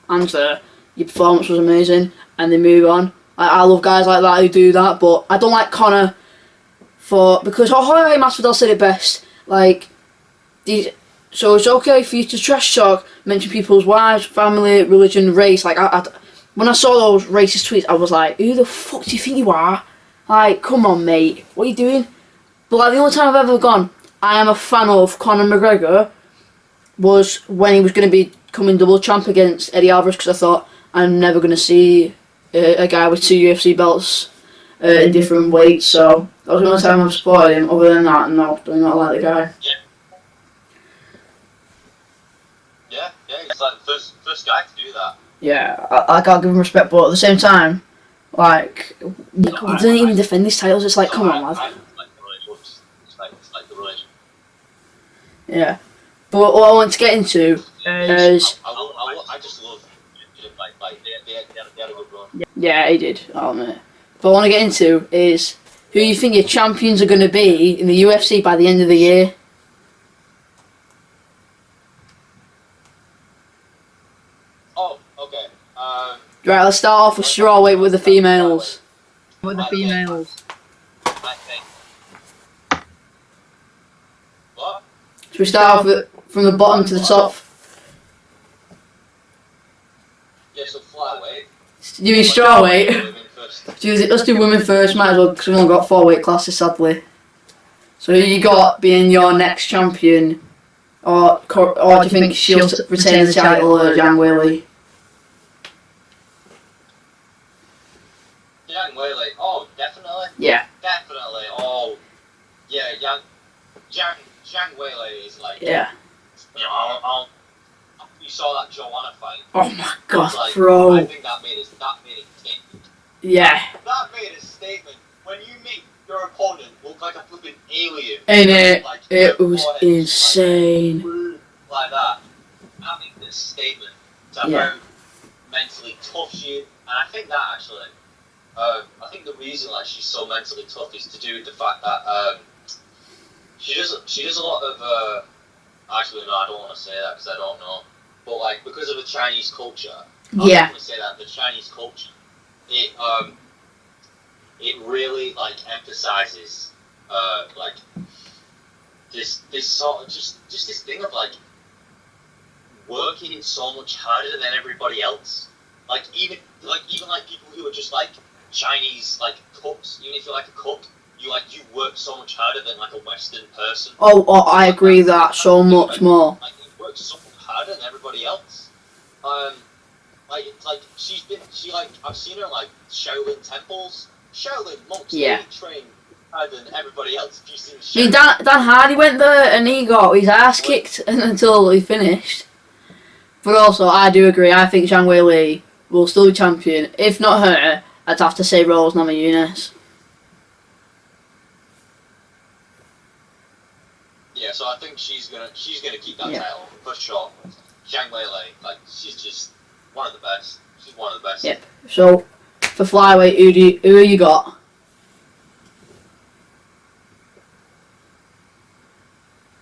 "Hands there, your performance was amazing," and they move on. I love guys like that who do that, but I don't like Conor because Jorge Masvidal said it best. So it's okay for you to trash talk, mention people's wives, family, religion, race. Like, when I saw those racist tweets, I was like, who the fuck do you think you are? Like, come on, mate. What are you doing? But like, the only time I've ever gone, I am a fan of Conor McGregor, was when he was going to be coming double champ against Eddie Alvarez, because I thought, I'm never going to see a guy with 2 UFC belts in different weights. So that was the only time I've supported him. Other than that, no, do not like the guy. Yeah, he's like the first guy to do that. Yeah, I can't give him respect, but at the same time, like, he didn't even defend his titles. It's like, come on, lad. It's like the religion. Yeah, but what I want to get into is... I just love like they had a good run. Yeah, he did, I'll admit. But what I want to get into is who you think your champions are going to be in the UFC by the end of the year. Oh, okay. Right, let's start off with strawweight with the females. I think. What? Should we start off with, from the bottom to the top? Yeah, so flyweight. You mean strawweight? Women first. Let's do women first, might as well, because we've only got 4 weight classes, sadly. So who you got being your next champion? Or do you think she'll retain the title, or Zhang Weili? Zhang Weili. Oh, definitely. Yeah. Definitely. Oh, yeah. Zhang Weili is like. Yeah. You know, you saw that Joanna fight. Oh my god, like, bro. I think that made a statement. Yeah. That made a statement. When you make your opponent look like a flipping alien. And like, it was insane. Like that. That made this statement to how mentally tough she is. And I think that actually, I think the reason like she's so mentally tough is to do with the fact that she does a lot of actually no, I don't want to say that because I don't know. But like because of the Chinese culture, I'm going to say that the Chinese culture, it really like emphasizes like this sort of just this thing of like working so much harder than everybody else. Like even people who are just like Chinese like cooks, even if you're like a cook, you work so much harder than like a Western person. Oh, I agree that so much more. Like you work so much harder than everybody else. Like it's like I've seen her like Shaolin temples, Shaolin monks. Yeah. They train harder than everybody else. If you've seen I mean, Dan Hardy went there and he got his ass kicked until he finished. But also, I do agree. I think Zhang Weili will still be champion. If not her, I'd have to say Rose Namajunas. Yeah, so I think she's gonna keep that title for sure. Zhang Weili, like she's just one of the best. She's one of the best. Yep. So for flyweight, who you got?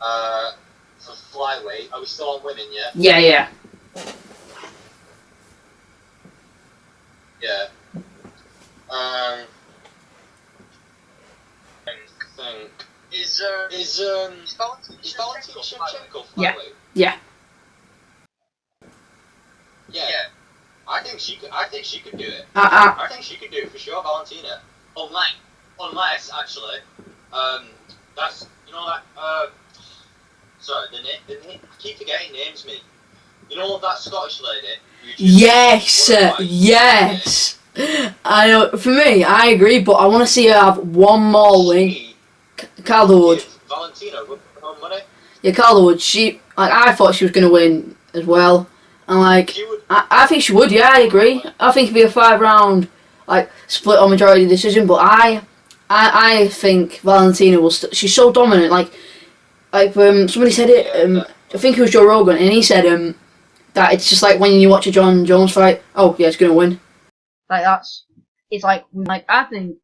For flyweight, are we still on women? Yeah. Yeah. Yeah. I think is Valentina Shevchenko flyweight? Yeah. Yeah. I think she could do it. I think she could do it for sure, Valentina. Unless actually, that's that. Sorry, the name. I keep forgetting names. Me. You know that Scottish lady? Yes. I know. For me, I agree, but I want to see her have one more win. Calderwood. Valentina with her money. Yeah, Calderwood. I thought she was going to win as well. And like, I think she would. Yeah, I agree. I think it'd be a 5-round like split or majority decision. But I think Valentina will. She's so dominant. Like somebody said it. I think it was Joe Rogan, and he said that it's just like when you watch a John Jones fight. Oh yeah, it's gonna win. Like it's like I think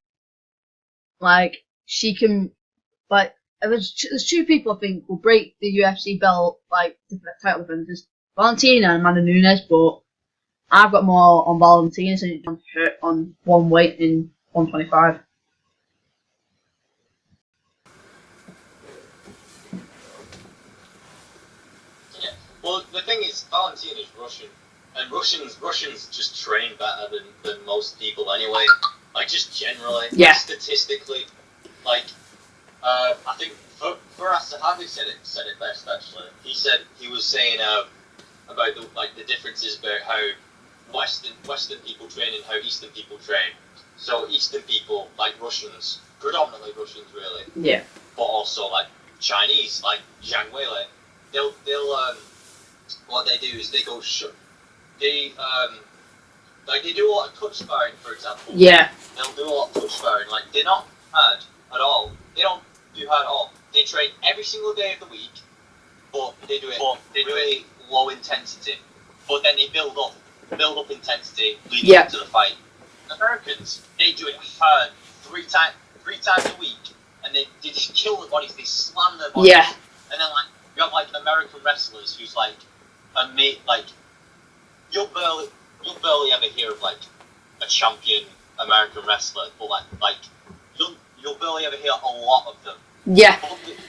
like she can like there's 2 people I think will break the UFC belt like the title defenders. Valentina and Amanda Nunes, but I've got more on Valentina since it's hurt on one weight in 125. Well, the thing is, Valentina's Russian, and Russians just train better than most people anyway. Like, just generally, Yeah. statistically, like, I think Faraz Sahabi said it best actually. He was saying about the differences about how Western people train and how Eastern people train. So Eastern people, like Russians, predominantly Russians really, Yeah. but also like Chinese, like Zhang Weili, they'll what they do is they go they they do a lot of touch sparring, for example. Yeah. They'll do a lot of touch sparring. Like, they're not hard at all. They don't do hard at all. They train every single day of the week, but they do it really low intensity. But then they build up intensity leading up to the fight. Americans, they do it hard three times a week, and they just kill their bodies. They slam their bodies. Yeah. And then you have American wrestlers who's you'll barely ever hear of a champion American wrestler, but you'll barely ever hear a lot of them. Yeah,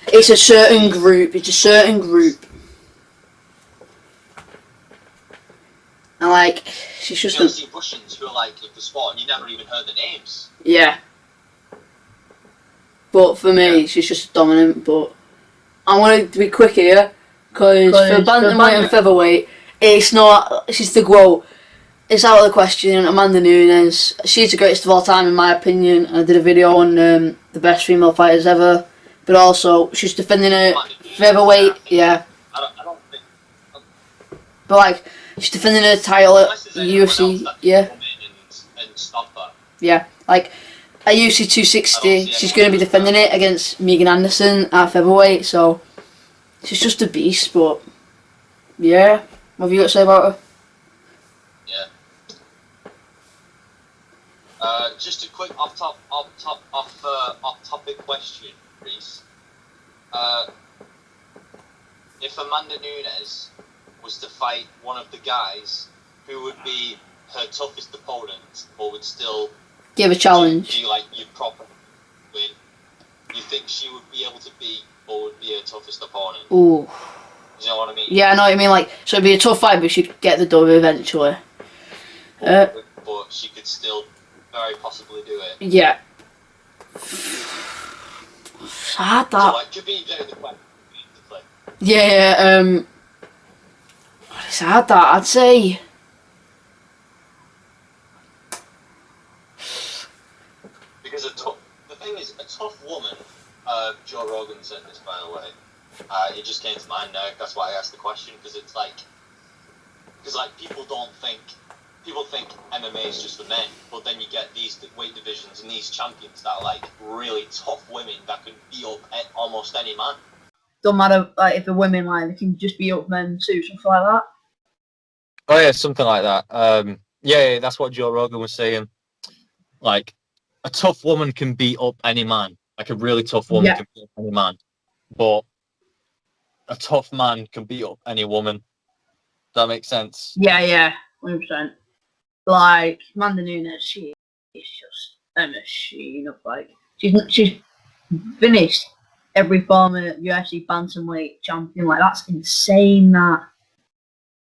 it's a certain group. And she's just. You'll see Russians who are of the sport, and you never even heard the names. Yeah. But for me, she's just dominant. But I want to be quick here, because for bantamweight and featherweight, it's not. She's the GOAT. It's out of the question. Amanda Nunes, she's the greatest of all time in my opinion. I did a video on the best female fighters ever, but also she's defending her featherweight. Yeah. I don't think. But she's defending her title at UFC. Yeah. And stop her. Yeah. At UFC 260, she's going to be defending it against Megan Anderson at featherweight. So she's just a beast. But yeah, what have you got to say about her? Just a quick off-topic question, Reese. If Amanda Nunes was to fight one of the guys, who would be her toughest opponent, or would still give a challenge? Do you proper win? You think she would be able to beat, or would be her toughest opponent? Ooh. Do you know what I mean? Yeah, I know what you mean. So it'd be a tough fight, but she'd get the dub eventually. But she could still very possibly do it. Yeah. Sad that. To be there, the question to play. Yeah, it's hard that, I'd say. Because the thing is, a tough woman, Joe Rogan said this, by the way, it just came to mind now, that's why I asked the question, because it's people think MMA is just for men, but then you get these weight divisions and these champions that are really tough women that can beat up almost any man. Don't matter if the women they can just beat up men too, something like that. Oh yeah, something like that. Yeah, that's what Joe Rogan was saying. A tough woman can beat up any man. A really tough woman can beat up any man, but a tough man can beat up any woman. Does that make sense? Yeah, 100%. Amanda Nunes, she is just a machine of she's finished every former UFC bantamweight champion. That's insane. That.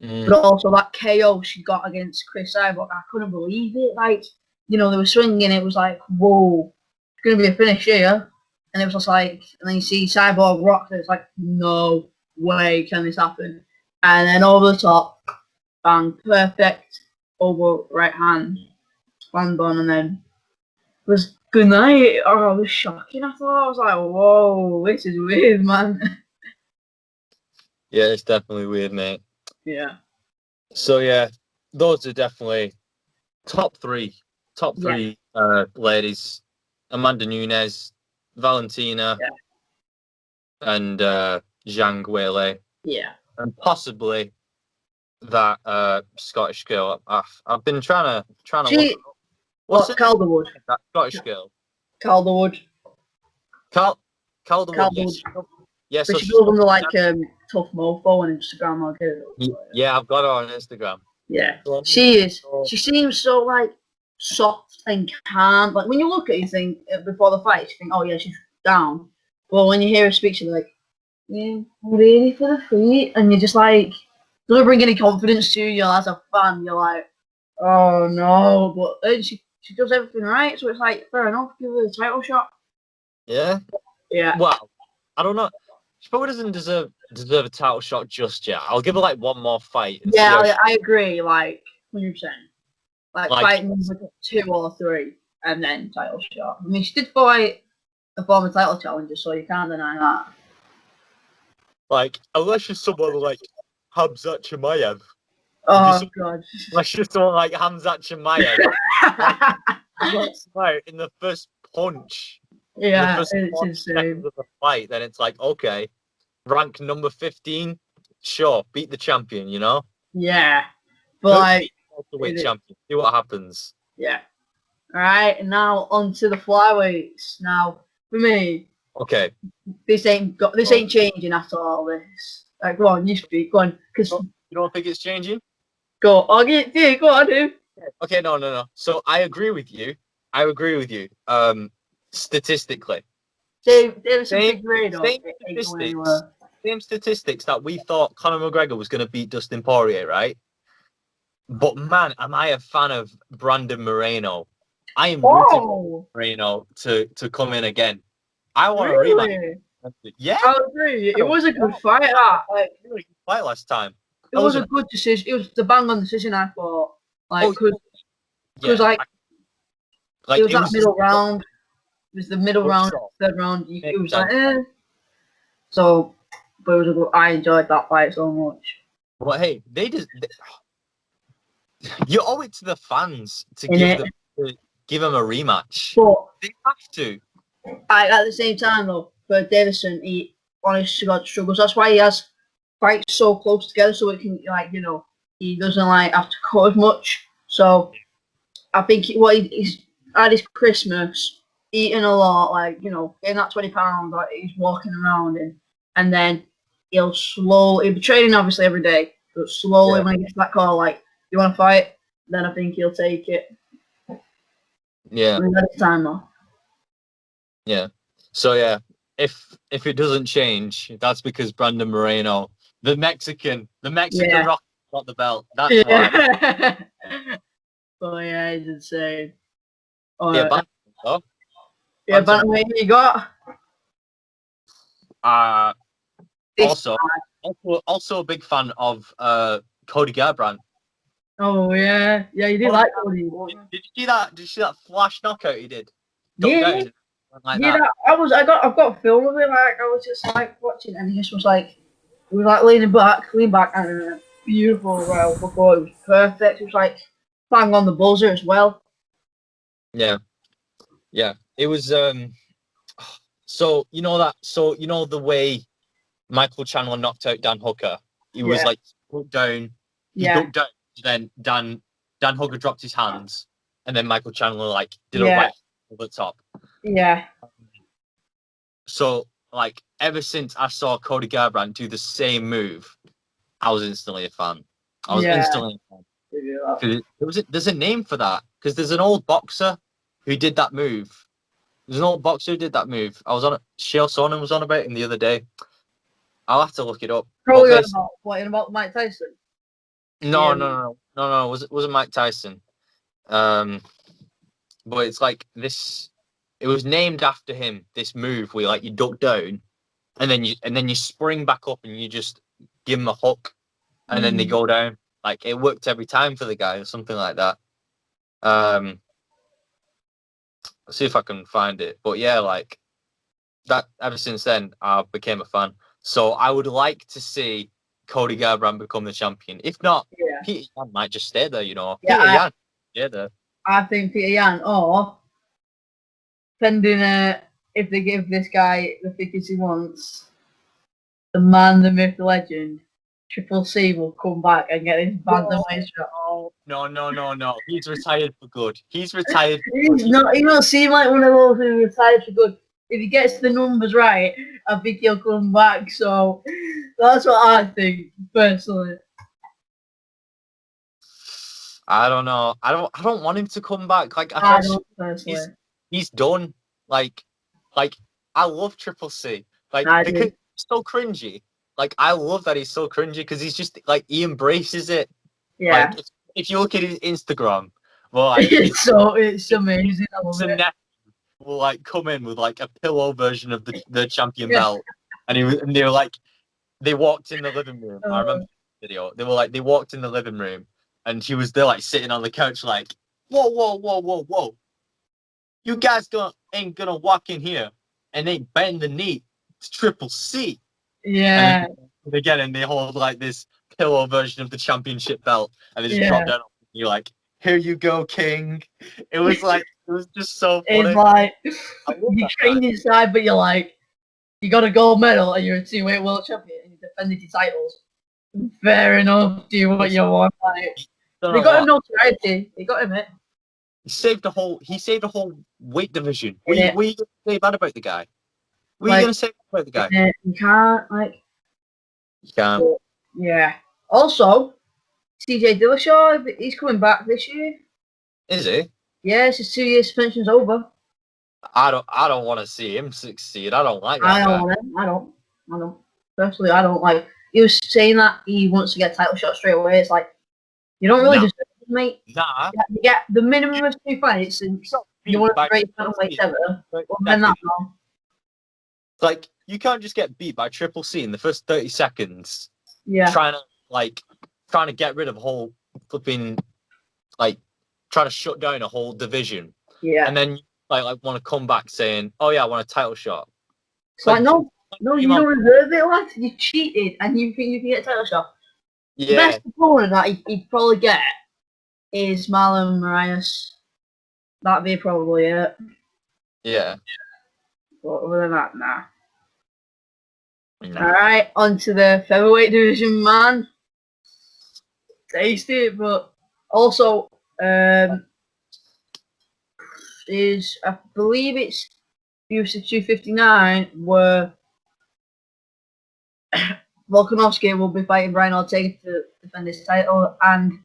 But also that KO she got against Chris Cyborg, I couldn't believe it. They were swinging. It was whoa, it's gonna be a finish here, and it was just and then you see Cyborg rock, and it's no way can this happen. And then over the top, bang, perfect. Over right hand, slammed on, and then it was good night. Oh, it was shocking. I thought, I was whoa, this is weird, man. Yeah, it's definitely weird, mate. Yeah. So yeah, those are definitely top three ladies: Amanda Nunes, Valentina, and Zhang Weili. Yeah. And possibly that Scottish girl. I've been trying to look. What's Calderwood? That Scottish girl. Calderwood. Calderwood. Yeah, so she's over the tough mofo on Instagram. I'll get it. Yeah, I've got her on Instagram. Yeah, she is. She seems so soft and calm. When you look at her, you think before the fight, you think, oh yeah, she's down. But when you hear her speak, she's yeah, I'm ready for the fight, and you're just doesn't bring any confidence to you as a fan. You're like, oh no, but then she does everything right, so it's like fair enough. Give her the title shot. Yeah. Yeah. Well, I don't know. She probably doesn't deserve a title shot just yet. I'll give her like one more fight. And see how Yeah, I agree. Like 100%. Like fighting number 2 or 3, and then title shot. I mean, she did fight a former title challenger, so you can't deny that. Like, unless you're someone like Hamzat Chimaev. Oh god. Unless you're someone like Hamzat Chimaev. Like, in the first punch. Yeah, the first it's insane. of the fight, then it's like, okay, rank number 15, sure, beat the champion, you know? Yeah. But like, welterweight champion. See what happens. Yeah. Alright, and now on to the flyweights. Now, for me, okay, this ain't changing after all this. Like, go on, you speak, go on. Cause you don't think it's changing? Go on, go on, dude. Okay, no. So I agree with you. Statistically. Same statistics that we thought Conor McGregor was going to beat Dustin Poirier, right? But man, am I a fan of Brandon Moreno? I am rooting for Moreno to come in again. I want to rematch. Yeah, I agree. It was a good fight. Fight last time. It was a good decision. It was the bang on decision, I thought. Like, because it was that middle round. It was the middle round, third round. It was like, eh. So, but it was a good. I enjoyed that fight so much. Well, hey, you owe it to the fans to give them a rematch. But they have to. At the same time, though, for Davison, he honestly got struggles. That's why he has fights so close together, so it can, like, you know, he doesn't like have to cut as much. So I think he's had his Christmas, eating a lot, like, you know, getting that 20 pounds, like he's walking around and then he'll be training obviously every day, but slowly when he gets that call, like, you want to fight, then I think he'll take it. Yeah. It's time though. Yeah. So yeah, if it doesn't change, that's because Brandon Moreno, the Mexican rock got the belt. That's why. Oh yeah, he's insane. Oh, yeah, bantamweight you got? Also a big fan of Cody Garbrandt. Oh yeah, you do like Cody. Did you see that? Did you see that flash knockout he did? Yeah. Like that. I've got a film of it. Like, I was just like watching, and he just was like, we were like lean back, and beautiful. Well, before it was perfect. It was like bang on the buzzer as well. Yeah. It was. So you know the way Michael Chandler knocked out Dan Hooker. He was like put down. He ducked down. Then Dan Hooker dropped his hands, and then Michael Chandler like did a right over the top. Yeah. So like ever since I saw Cody Garbrandt do the same move, I was instantly a fan. There's a name for that because there's an old boxer who did that move. There's an old boxer who did that move. I was on it. Chael Sonnen was on about him the other day. I'll have to look it up. Probably about Mike Tyson. No. It wasn't Mike Tyson. But it's like this. It was named after him. This move where like you duck down, and then you spring back up and you just give him a hook, and then they go down. Like it worked every time for the guy or something like that. Let's see if I can find it. But yeah, like that. Ever since then, I became a fan. So I would like to see Cody Garbrandt become the champion. If not, Peter Yan might just stay there. You know, Peter Yan, stay there. I think Peter Yan, or depending if they give this guy the figures he wants, the man, the myth, the legend, Triple C will come back and get his bantamweight shot. No. He's retired for good. He's retired. He don't seem like one of those who retired for good. If he gets the numbers right, I think he'll come back. So that's what I think personally. I don't know. I don't want him to come back. Like he's done. Like I love Triple C. Like because it's so cringy. like I love that he's so cringy because he's just like he embraces it. Yeah. Like if you look at his Instagram, well, like It's amazing. I love it's a it. net will like come in with like a pillow version of the champion belt, and they were like they walked in the living room. I remember the video. They walked in the living room, and he was there like sitting on the couch like, whoa, you guys ain't gonna walk in here and ain't bend the knee to Triple C. Yeah. And again, and they hold like this pillow version of the championship belt, and they just drop down. And you're like, here you go, King. It was just so funny. It's like you trained inside, but you're like, you got a gold medal and you're a 2-weight world champion and you defended your titles. Fair enough, do what you want. Like, they got him notoriety. They got him it. He saved a whole weight division. What are you gonna say bad about the guy? What are you gonna say about the guy? You can't, like. You can't. Yeah. Also, TJ Dillashaw, he's coming back this year. Is he? Yes, his 2-year suspension's over. I don't want to see him succeed. I don't like that I don't want him. I don't. Personally, I don't like. He was saying that he wants to get a title shot straight away. It's like you don't really deserve it, mate. Nah. You get the minimum of 2 fights, and you want to break weight ever. Well, then that's wrong. Like you can't just get beat by Triple C in the first 30 seconds. Yeah. Trying to get rid of a whole flipping trying to shut down a whole division. Yeah. And then like want to come back saying, "Oh yeah, I want a title shot." It's like no, you don't deserve it, lad. You cheated, and you think you can get a title shot. Yeah. The best opponent that he'd probably get is Marlon Moraes. That'd be probably it. Yeah. But other than that, nah. Alright, on to the featherweight division, man. Tasty, but also is I believe it's UFC 259 where Volkanovski will be fighting Brian Ortega to defend his title, and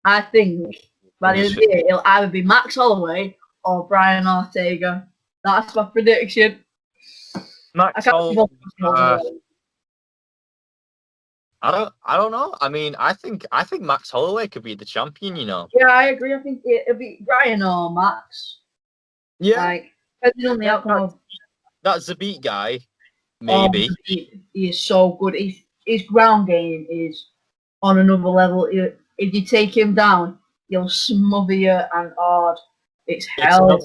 I think by the end of the year it'll either be Max Holloway or Brian Ortega. That's my prediction. Max Holloway. I don't know. I mean, I think Max Holloway could be the champion. You know. Yeah, I agree. I think it'll be Brian or Max. Yeah. Like depending on the outcome. That's the beat guy. Maybe. He is so good. His ground game is on another level. If you take him down, he'll smother you and hard. It's hell.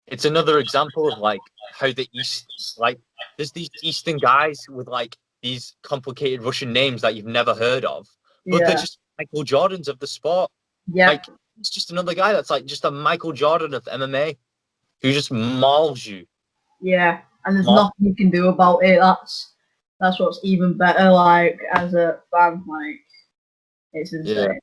It's another example of like how the East, like there's these Eastern guys with like these complicated Russian names that you've never heard of, but they're just Michael Jordans of the sport. Yeah. Like it's just another guy that's like just a Michael Jordan of MMA who just mauls you. Yeah, and there's nothing you can do about it. That's what's even better. Like as a fan, like it's insane.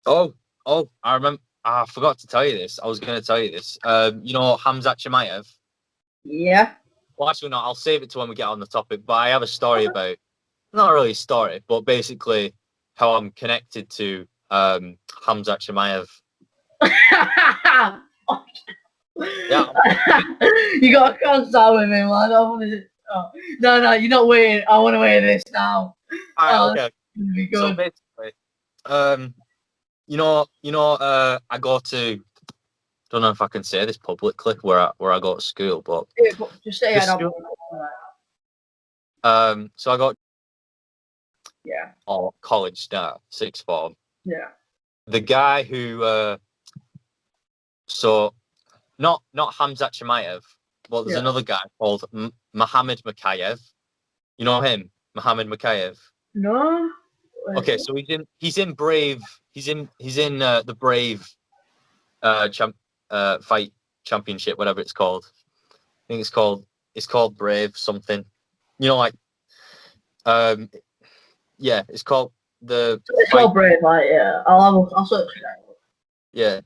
Yeah. Oh, I remember. I forgot to tell you this. I was going to tell you this. You know Hamzat Chimaev? Yeah. Well, actually, no. I'll save it to when we get on the topic. But I have a story about, not really a story, but basically how I'm connected to Hamzat Chimaev. Yeah. You got to contact with him, man. No, you're not waiting. I want to wear this now. Okay. Be good. So basically, I go to. Don't know if I can say this publicly where I go to school, but just say I don't. So I got. Yeah. Or college now, sixth form. Yeah. The guy who. So, not Hamzat Chimaev, but there's another guy called Mohammed Makayev. You know him, Mohammed Makayev. No. Okay, so he's in Brave. He's in the Brave fight championship, whatever it's called. I think it's called Brave something. You know, like yeah, it's called the. It's called Brave, like I'll search it out. Yeah,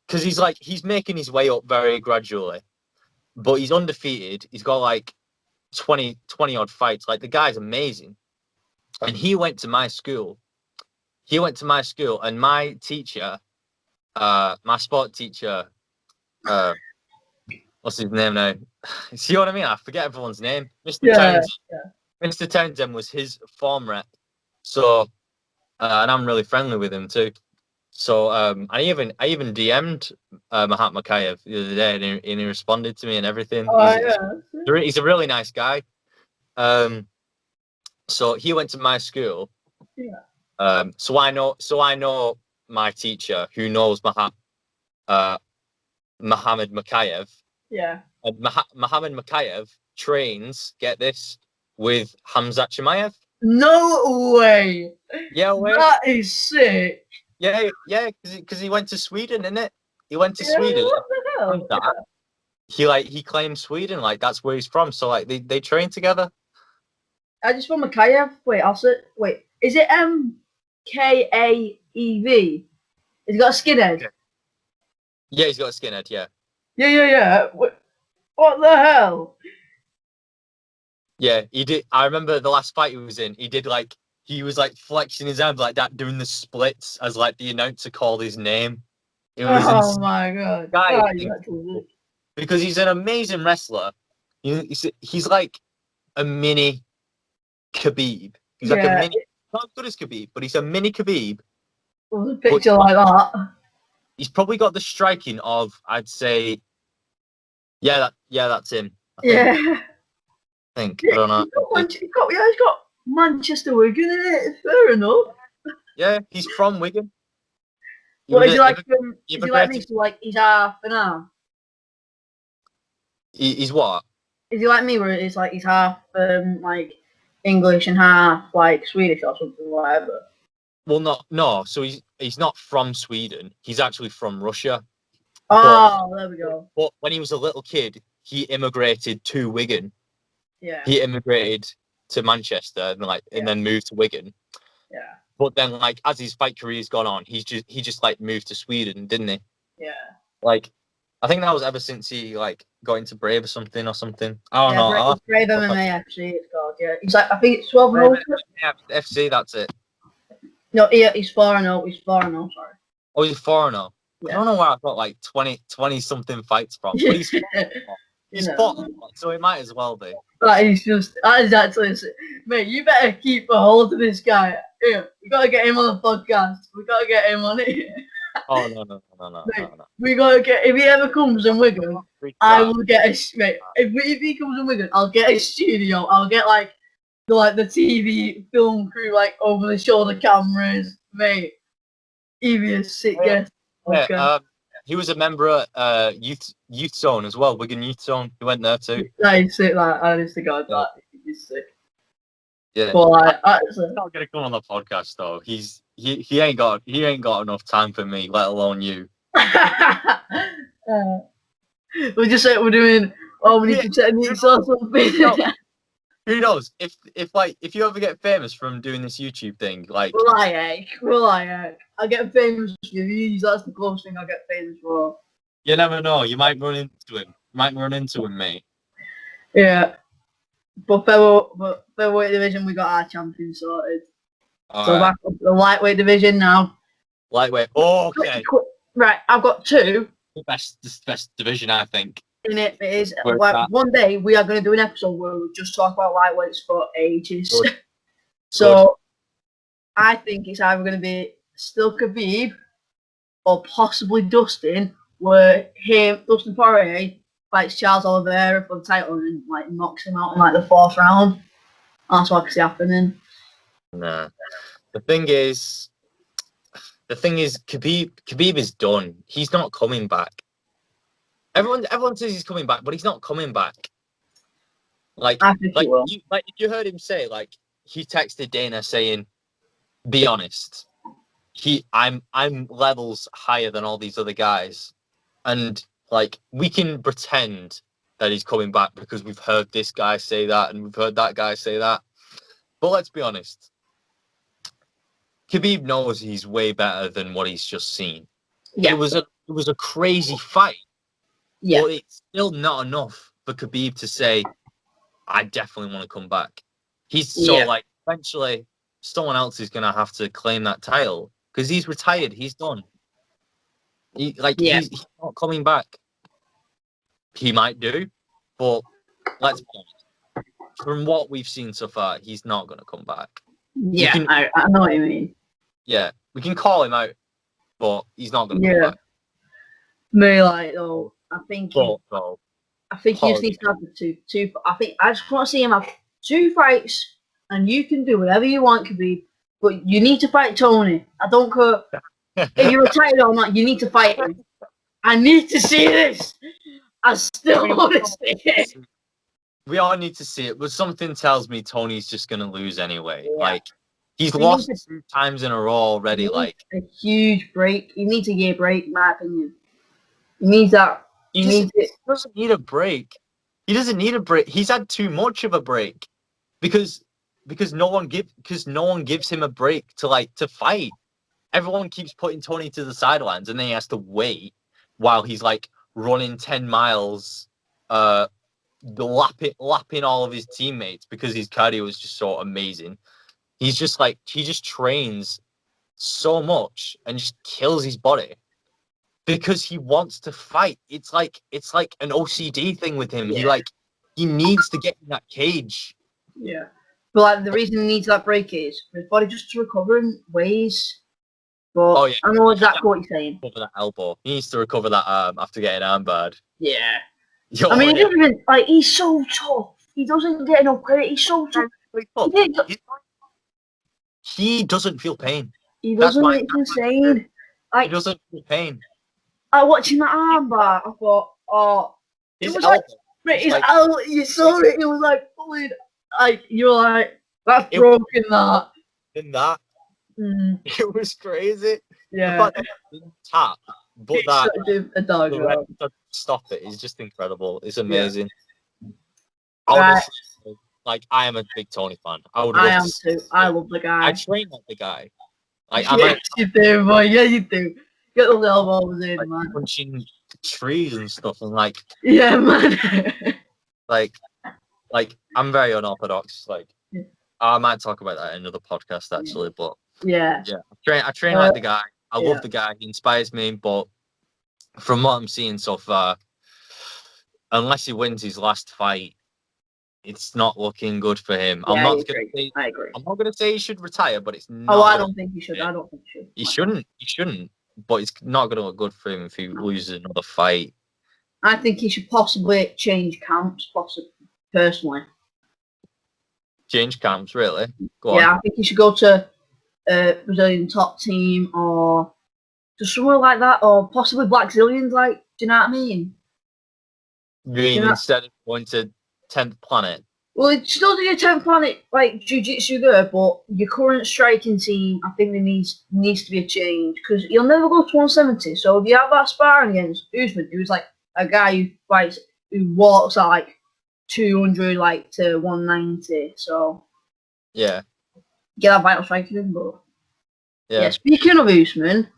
because he's making his way up very gradually, but he's undefeated. He's got like 20 odd fights. Like the guy's amazing. And he went to my school. And my teacher, my sport teacher, what's his name now? See what I mean? I forget everyone's name. Mr. Yeah, Townsend. yeah. Mr. Townsend was his form rep. So, and I'm really friendly with him too. So, I even DM'd Mahatma Makayev the other day, and he responded to me and everything. Oh, yeah. He's a really nice guy. So he went to my school. Yeah. So I know my teacher who knows Mohammed Makayev. Yeah. And Mohammed Makayev trains, get this, with Hamzat Chimaev. No way. Yeah, way. That is sick. Yeah, because he went to Sweden, innit? He went to Yeah, Sweden. what the hell? He claims Sweden, like that's where he's from. So like they train together. I just want Makayev. Wait, I'll say. Wait, is it Mkaev? Has he got a skinhead? Yeah, he's got a skinhead. Yeah. Yeah. What the hell? Yeah, he did. I remember the last fight he was in. He was like flexing his arms like that, doing the splits as like the announcer called his name. It was insane. My god! Because he's an amazing wrestler. He's like a mini Khabib. He's like a mini, not as good as Khabib, but he's a mini Khabib. With a picture like that. He's probably got the striking of, I'd say, that's him. I think. I don't know. He's got Manchester Wigan in it. Fair enough. Yeah, he's from Wigan. What is he like? Is he like me? So like he's half and half. He's what? Is he like me, where it's like he's half like English and half like Swedish or something, whatever? Well, no. So he's not from Sweden. He's actually from Russia. Oh, there we go. But when he was a little kid, he immigrated to Wigan. Yeah. He immigrated to Manchester and then moved to Wigan. Yeah. But then like as his fight career's gone on, he just like moved to Sweden, didn't he? Yeah. Like I think that was ever since he like got into Brave or something. I don't know. Brave MMA actually it's called, yeah. He's like I think it's 12-0. Yeah, FC, that's it. No, he's 4-0. He's 4-0, sorry. Oh, he's 4-0. Yeah. I don't know where I've got like 20 something fights from. But he's fought, so it might as well be. That is actually, mate, you better keep a hold of this guy. Yeah, we gotta get him on the podcast. We gotta get him on it. Oh no. Mate, we gotta get, if he ever comes in Wigan, I will get mate, if he comes in Wigan, I'll get a studio. I'll get like the TV film crew, like over the shoulder cameras, mate. He'd be a sick guest. Yeah, he was a member at Youth Zone as well, Wigan Youth Zone. He went there too. That is sick, like, honest to God, that is sick. Yeah. But like, he's not gonna come on the podcast though. He ain't got enough time for me, let alone you. We're just like we're doing. Oh, we need to check the or something. Who knows? If you ever get famous from doing this YouTube thing, like will I get famous for views. That's the closest thing I get famous for. You never know. You might run into him. Mate. Yeah. But featherweight division, we got our champion sorted. Back up to the lightweight division now. Lightweight. Oh, okay. Right, I've got two. The best division, I think. In it is one day we are going to do an episode where we'll just talk about lightweights for ages. Good. So I think it's either going to be still Khabib or possibly Dustin, where Dustin Poirier fights Charles Oliveira for the title and like knocks him out in like the 4th round. That's what I can see happening. Nah. The thing is Khabib is done. He's not coming back. Everyone says he's coming back, but he's not coming back. Like if you heard him say, like he texted Dana saying, "Be honest, I'm levels higher than all these other guys, and like we can pretend that he's coming back because we've heard this guy say that and we've heard that guy say that, but let's be honest, Khabib knows he's way better than what he's just seen. Yeah. It was a crazy fight. Yeah. But it's still not enough for Khabib to say, I definitely want to come back. Like, eventually, someone else is going to have to claim that title because he's retired. He's done. He's not coming back. he might do, but let's be honest. From what we've seen so far, he's not going to come back. Yeah, I know what you mean. Yeah, we can call him out, but he's not going to come back. Me, like, though, I think he just needs to have the two. I just want to see him have 2 fights, and you can do whatever you want, Khabib, but you need to fight Tony. I don't care if you're retired or not. You need to fight him. I need to see this. I still want to see it. We all need to see it, but something tells me Tony's just going to lose anyway. Yeah. Like, he's lost 2 times in a row already. Like, a huge break. He needs a year break, in my opinion. He needs that. He doesn't need a break. He doesn't need a break. He's had too much of a break because no one gives him a break to fight. Everyone keeps putting Tony to the sidelines, and then he has to wait while he's like running 10 miles, lapping all of his teammates because his cardio is just so amazing. He just trains so much and just kills his body because he wants to fight. It's like an OCD thing with him. Yeah. He needs to get in that cage. Yeah. But like the reason he needs that break is for his body just to recover in ways. But I know exactly what you're saying. Recover that elbow. He needs to recover that arm after getting armbarred. Yeah. I mean, he doesn't even, like, he's so tough. He doesn't get enough credit. He's so tough. He doesn't feel pain. He doesn't. It's insane. Like, he doesn't feel pain. I watched him at armbar. I thought, oh, it was elbow. You saw it. It was like pulling. Like you're like, that's broken. That. In that. It was crazy. Yeah. The fact that he didn't tap, but the ref stop it is just incredible. It's amazing. Yeah. Honestly, like, I am a big Tony fan. I am too. I love the guy. I train like the guy. Like, you do, boy. Yeah, you do. Get those elbows in, like, man. Punching trees and stuff, and like. Yeah, man. like, I'm very unorthodox. Like, I might talk about that in another podcast actually, but yeah. I train like the guy. I love the guy. He inspires me, but from what I'm seeing so far, unless he wins his last fight, it's not looking good for him. Yeah, I agree. I'm not gonna say he should retire, but it's not. Oh, I don't think he should. I don't think he should. He shouldn't. But it's not gonna look good for him if he loses another fight. I think he should possibly change camps, personally. Change camps, really? Go on. I think he should go to Brazilian top team or just somewhere like that, or possibly Black Zillions. Like, do you know what I mean? You mean instead of going to 10th Planet? Well, it's still do your 10th Planet, like jiu-jitsu there, but your current striking team, I think there needs to be a change because you'll never go to 170. So if you have that sparring against Usman, who's like a guy who walks at like 200 like to 190, so yeah, get that vital striking in. But yeah, speaking of Usman,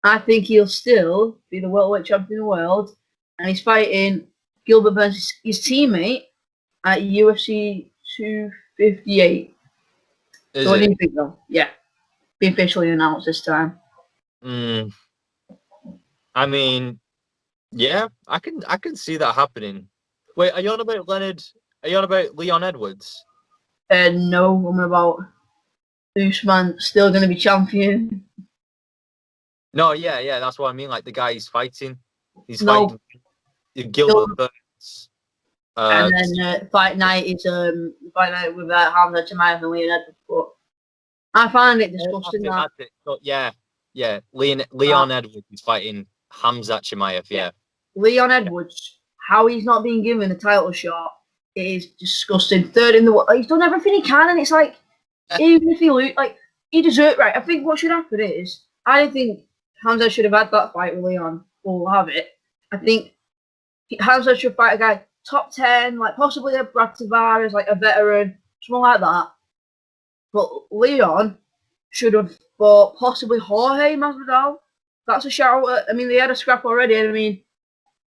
I think he'll still be the welterweight champion of the world, and he's fighting Gilbert Burns, his teammate, at UFC 258. So what do you think, though? Yeah, be officially announced this time. I mean, yeah, I can see that happening. Wait, are you on about Leonard? Are you on about Leon Edwards? No, I'm about Usman still going to be champion. No, yeah, that's what I mean. Like the guy he's fighting. Fighting Gilbert Burns. And then fight night is fight night with Hamza Chimaev and Leon Edwards. But I find it disgusting that. Yeah. Leon Edwards is fighting Hamza Chimaev. Yeah. Leon Edwards, how he's not being given a title shot is disgusting. Third in the world, he's done everything he can, and it's like even if he lose, like he deserves. Right, I think what should happen is I think Hamza should have had that fight with Leon. We'll have it. I think Hamza should fight a guy top 10, like possibly a Brad Tavares, like a veteran, something like that. But Leon should have fought possibly Jorge Masvidal. That's a shout out. I mean, they had a scrap already. I mean,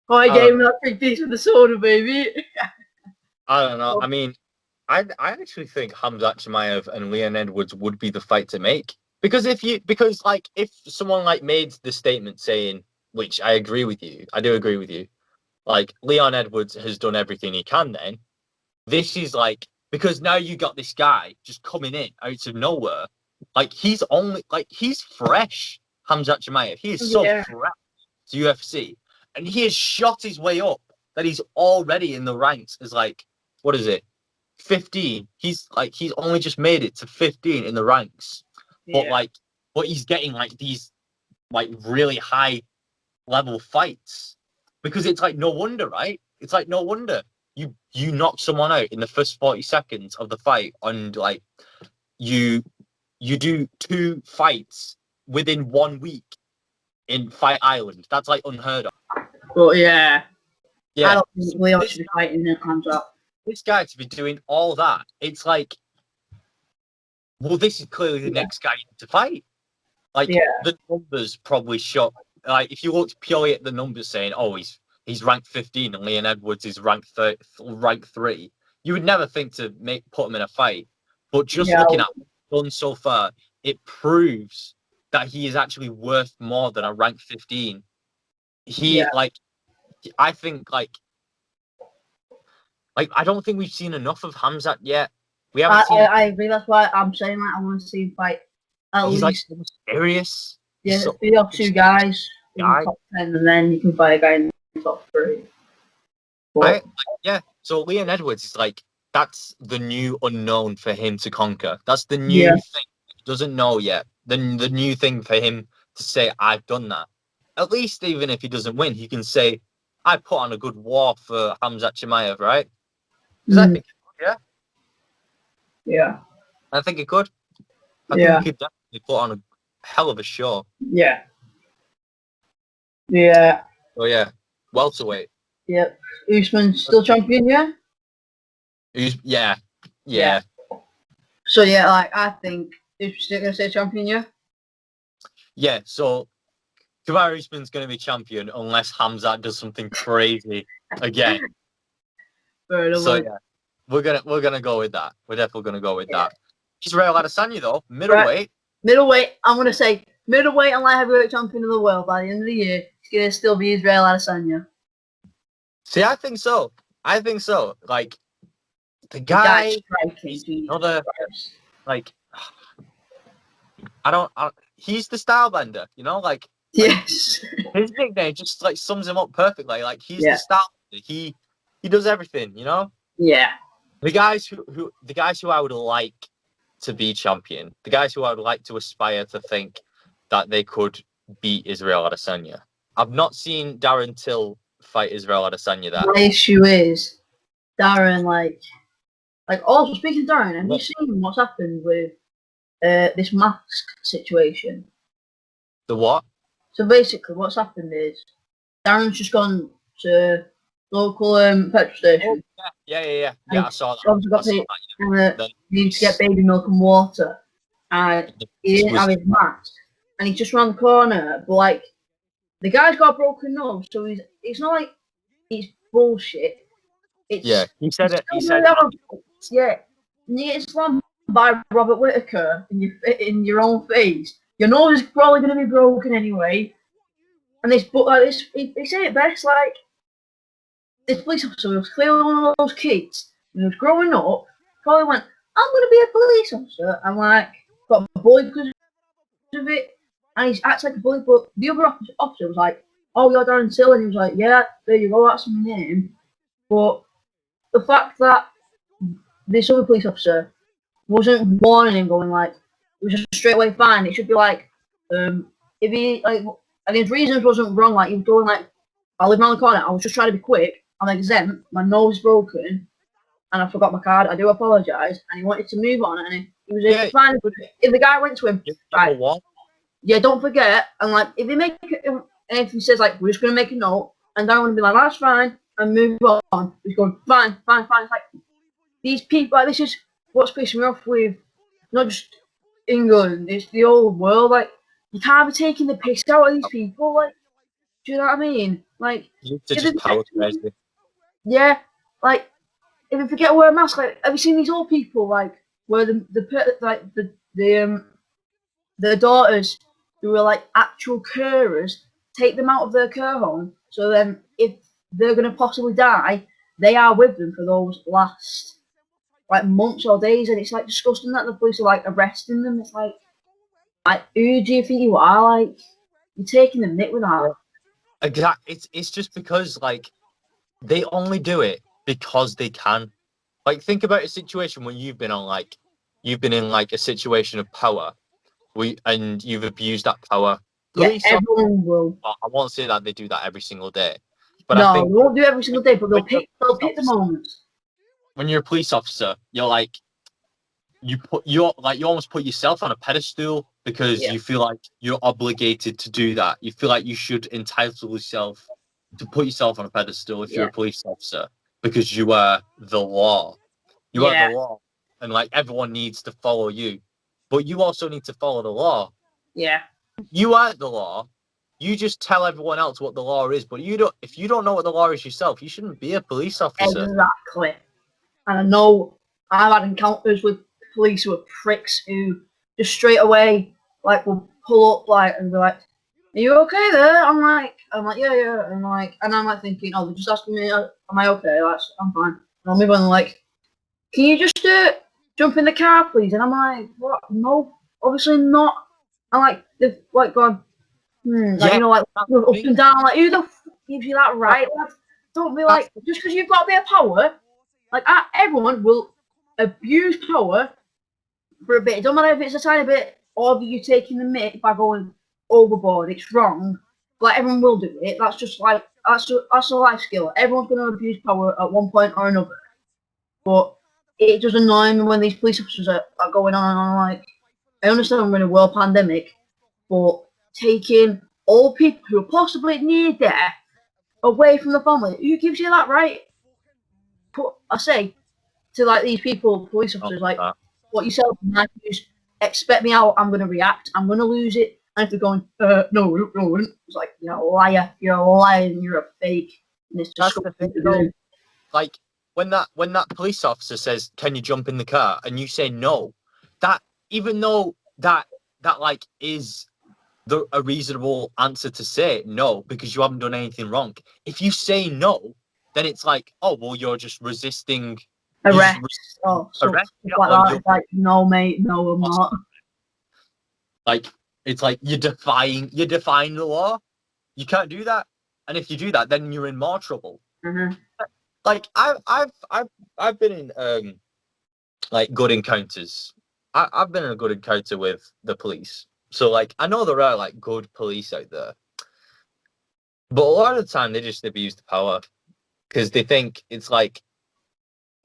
Jorge gave him that big piece of the soda, baby. I don't know. I mean, I actually think Hamza Chimaev and Leon Edwards would be the fight to make. Because if someone like made the statement saying, which I agree with you, I do agree with you, like Leon Edwards has done everything he can. Then this is like because now you got this guy just coming in out of nowhere. Like he's fresh. Hamzat Chimaev. He is so fresh to UFC, and he has shot his way up. That he's already in the ranks as like what is it, 15? He's only just made it to 15 in the ranks, but he's getting like these like really high level fights because it's like no wonder, right? It's like no wonder you knock someone out in the first 40 seconds of the fight, and like you do 2 fights within 1 week in Fight Island. That's like unheard of. But yeah, Yeah, I don't think Leon should be fighting in Hamzat. This guy to be doing all that, it's like, well, this is clearly the next guy to fight. Like the numbers probably show. Like if you looked purely at the numbers, saying, "Oh, he's ranked 15 and Leon Edwards is ranked 3," you would never think to put him in a fight. But just looking at what he's done so far, it proves that he is actually worth more than a rank 15. I think like I don't think we've seen enough of Hamzat yet. We haven't seen. I agree. That's why I'm saying like I want to see him fight. He's like so mysterious. Yeah, you have 2 guys in the top 10, and then you can fight a guy in the top 3. But, so Leon Edwards is like that's the new unknown for him to conquer. That's the new thing he doesn't know yet. The new thing for him to say, "I've done that." At least even if he doesn't win, he can say, "I put on a good war for Hamzat Chimaev," right? Because I think, I think he could. I think he could definitely put on a hell of a show. Yeah. Oh yeah, welterweight. Yep. Usman's still champion, Yeah. So like I think Usman's still gonna stay champion, Yeah. So Kamaru Usman's gonna be champion unless Hamzat does something crazy again. So yeah, we're gonna go with that. We're definitely gonna go with that. Israel Adesanya though, middleweight. Middleweight. I'm gonna say middleweight and light heavyweight champion of the world by the end of the year. It's gonna still be Israel Adesanya. See, I think so. Like the guy, another like he's the style bender, you know, like yes. His nickname just like sums him up perfectly. Like he's the style bender. He does everything, you know. Yeah. The guys who I would like to be champion, the guys who I would like to aspire to think that they could beat Israel Adesanya. I've not seen Darren Till fight Israel Adesanya. That my issue is Darren, like also speaking of Darren, have you seen what's happened with this mask situation? The what? So basically, what's happened is Darren's just gone to local petrol station. Yeah, I saw that. Obviously got paid, needed to get baby milk and water, and he didn't have his mask, and he's just around the corner. But like, the guy's got a broken nose, so it's not like it's bullshit. He said it. He said it. You get slammed by Robert Whittaker in your own face. Your nose is probably going to be broken anyway. And he said it best, like, this police officer was clearly one of those kids who was growing up, probably went, "I'm going to be a police officer," and like, got bullied because of it. And he's acts like a bully, but the other officer was like, "Oh, you're Darren Till," and he was like, "Yeah, there you go, that's my name." But the fact that this other police officer wasn't warning him, going like, it was just a straight away fine. It should be like, if he like, and his reasons wasn't wrong. Like he was going like, "I live around the corner. I was just trying to be quick. I'm exempt. My nose is broken, and I forgot my card. I do apologise." And he wanted to move on, and he was fine. But if the guy went to him, right, don't forget, and like if he says like, "We're just gonna make a note," and Darren would be like, "That's fine," and move on. He's going, fine. It's like these people. Like, this is what's pissing me off with not just England, it's the whole world. Like, you can't be taking the piss out of these people. Like, do you know what I mean? Like, yeah, like if you forget to wear a mask, like, have you seen these old people like where the daughters who were like actual carers take them out of their care home, so then if they're going to possibly die, they are with them for those last like months or days, and it's like disgusting that the police are like arresting them. It's like who do you think you are? Like, you're taking the mick with that. Exactly. It's just because like they only do it because they can. Like, think about a situation when you've been in like a situation of power, and you've abused that power. Yeah, everyone will. I won't say that they do that every single day, but no, I think they won't do it every single day, but they'll pick the moments. When you're a police officer, you're like you almost put yourself on a pedestal because you feel like you're obligated to do that. You feel like you should entitle yourself to put yourself on a pedestal if you're a police officer because you are the law. You are the law, and like everyone needs to follow you, but you also need to follow the law. Yeah. You aren't the law. You just tell everyone else what the law is, but you don't. If you don't know what the law is yourself, you shouldn't be a police officer. Exactly. And I know I've had encounters with police who are pricks who just straight away like will pull up like and be like, "Are you okay there?" I'm like, yeah. And I'm like thinking, oh, they're just asking me, am I okay? Like, I'm fine. And I'll move on. Like, can you just jump in the car, please? And I'm like, what? No, obviously not. I'm like, they've like gone, like, you know, like up and down. Like, who the f gives you that right? Like, don't be like, just because you've got a bit of power. Like, everyone will abuse power for a bit. It don't matter if it's a tiny bit or if you're taking the mick by going overboard. It's wrong. Like, everyone will do it. That's just like, that's a life skill. Everyone's going to abuse power at one point or another. But it does annoy me when these police officers are going on and on. Like, I understand we're in a world pandemic, but taking all people who are possibly near death away from the family, who gives you that right? But I say to like these people, police officers, like, what yourself and I just expect me out, I'm going to react, I'm going to lose it. And if they're going, no, it's like, you're a liar, you're a fake. And it's just the thing, though. Like, when that police officer says, "Can you jump in the car?" and you say no, that even though that like is a reasonable answer to say no because you haven't done anything wrong. If you say no, then it's like, oh well, you're just resisting arrest. Arrest. It's like, no, mate, no, I'm not. Like, it's like you're defying the law. You can't do that, and if you do that, then you're in more trouble. Mm-hmm. Like, I've been in like good encounters. I've been in a good encounter with the police. So like I know there are like good police out there. But a lot of the time they just abuse the power because they think it's like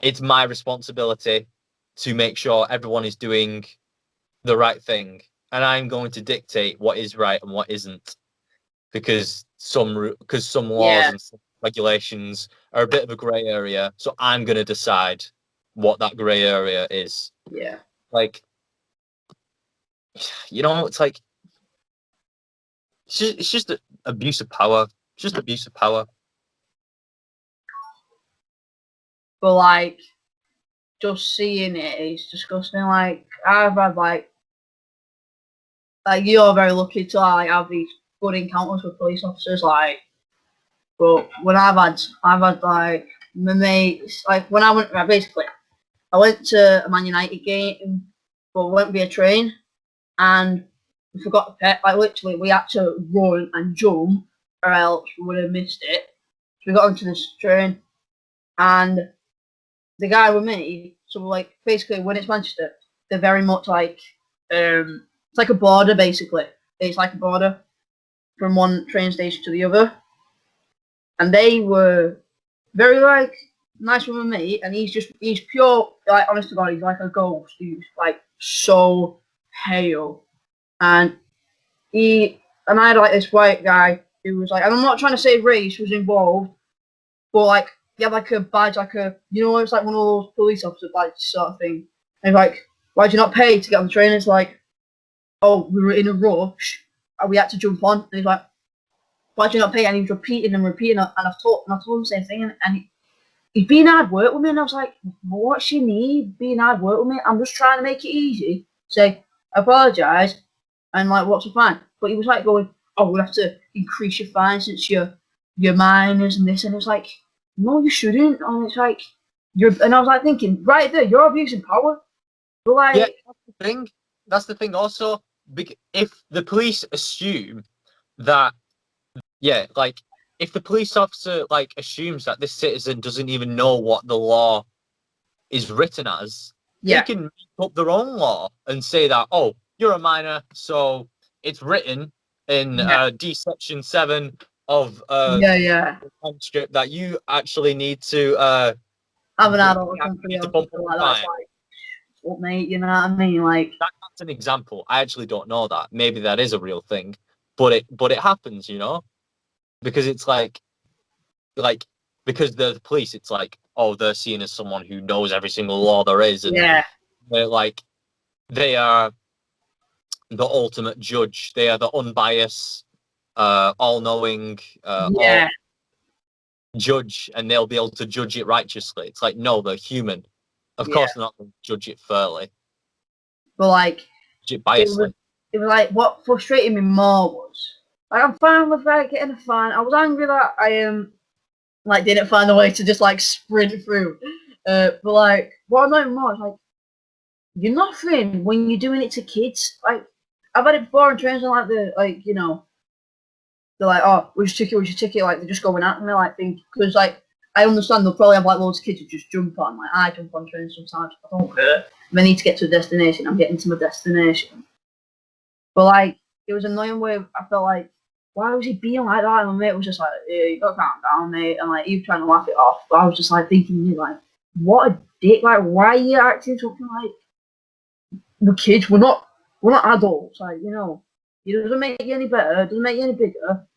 it's my responsibility to make sure everyone is doing the right thing, and I'm going to dictate what is right and what isn't because some laws and some regulations are a bit of a grey area. So I'm going to decide what that grey area is. Yeah. Like, you know, it's like it's just abuse of power. It's just abuse of power. But like, just seeing it is disgusting. Like, I've had like you're very lucky to like have these good encounters with police officers. Like, but when I've had like my mates, like when I went I went to a Man United game, but went via train, and we forgot to pay. Like, literally, we had to run and jump, or else we would have missed it. So we got onto this train, and the guy with me. So like, basically, when it's Manchester, they're very much like it's like a border. Basically, it's like a border from one train station to the other, and they were very like nice with me, and he's pure, like, honest to God, he's like a ghost. He's like so pale, and I had like this white guy who was like, and I'm not trying to say race was involved, but like he had like a badge, like a, you know, it's like one of those police officer badges sort of thing. And he's like, why'd you not pay to get on the train? It's like, oh, we were in a rush, and we had to jump on. And he's like, why'd you not pay? And he was repeating, and I've told him the same thing, and he's being hard work with me, and I was like, what's your need being hard work with me? I'm just trying to make it easy. Say, I apologise, and like, what's the fine? But he was like going, oh, we'll have to increase your fine since you're you're minors and this, and it's like, no, you shouldn't. And it's like, and I was like thinking, right there, you're abusing power. But like, yeah, that's the thing. That's the thing. Also, if the police assume that, yeah, like if the police officer like assumes that this citizen doesn't even know what the law is written as, they yeah, can make up their own law and say that, oh, you're a minor, so it's written in D section 7 of yeah. the transcript that you actually need to Have an adult or something, need to or bump something up like the that. It's fine. like, what, mate? You know what I mean? Like, That's an example. I actually don't know that. Maybe that is a real thing, but it happens, you know, because it's like because the police, it's like, oh, they're seen as someone who knows every single law there is, and yeah, they're like they are the ultimate judge. They are the unbiased, all-knowing, all yeah. judge, and they'll be able to judge it righteously. It's like, no, they're human. Of Yeah. course, they're not going to judge it fairly, But like, judge it it was biasly. like what frustrated me more was like I'm fine with like getting a fine. I was angry that I like didn't find a way to just like sprint through. But like what I know more is like you're nothing when you're doing it to kids. Like I've had it before in trains and like they're like, oh, where's your ticket? Like they're just going at me like think because like I understand they'll probably have like loads of kids who just jump on. Like I jump on trains sometimes. I don't care. If I need to get to a destination, I'm getting to my destination. But like, it was annoying where I felt like, why was he being like that? And my mate was just like, yeah, you gotta calm down, mate. And like, he was trying to laugh it off. But I was just like thinking, like, what a dick. Like, why are you acting something like, we're kids, we're not adults. Like, you know, it doesn't make you any better, it doesn't make you any bigger.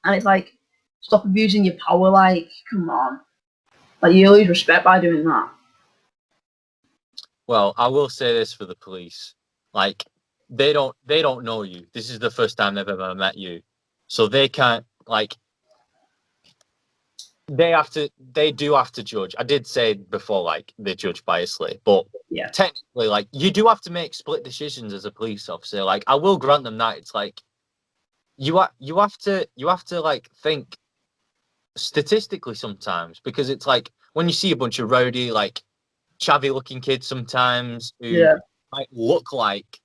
And it's like, stop abusing your power. Like, come on. Like, you lose respect by doing that. Well, I will say this for the police: like they don't know you. This is the first time they've ever met you, so they can't like they do have to judge. I did say before, like they judge biasly, but Yeah. technically, like you do have to make split decisions as a police officer. Like I will grant them that. It's like you have to like think statistically sometimes, because it's like when you see a bunch of rowdy, like chavvy looking kids sometimes who Yeah. might look like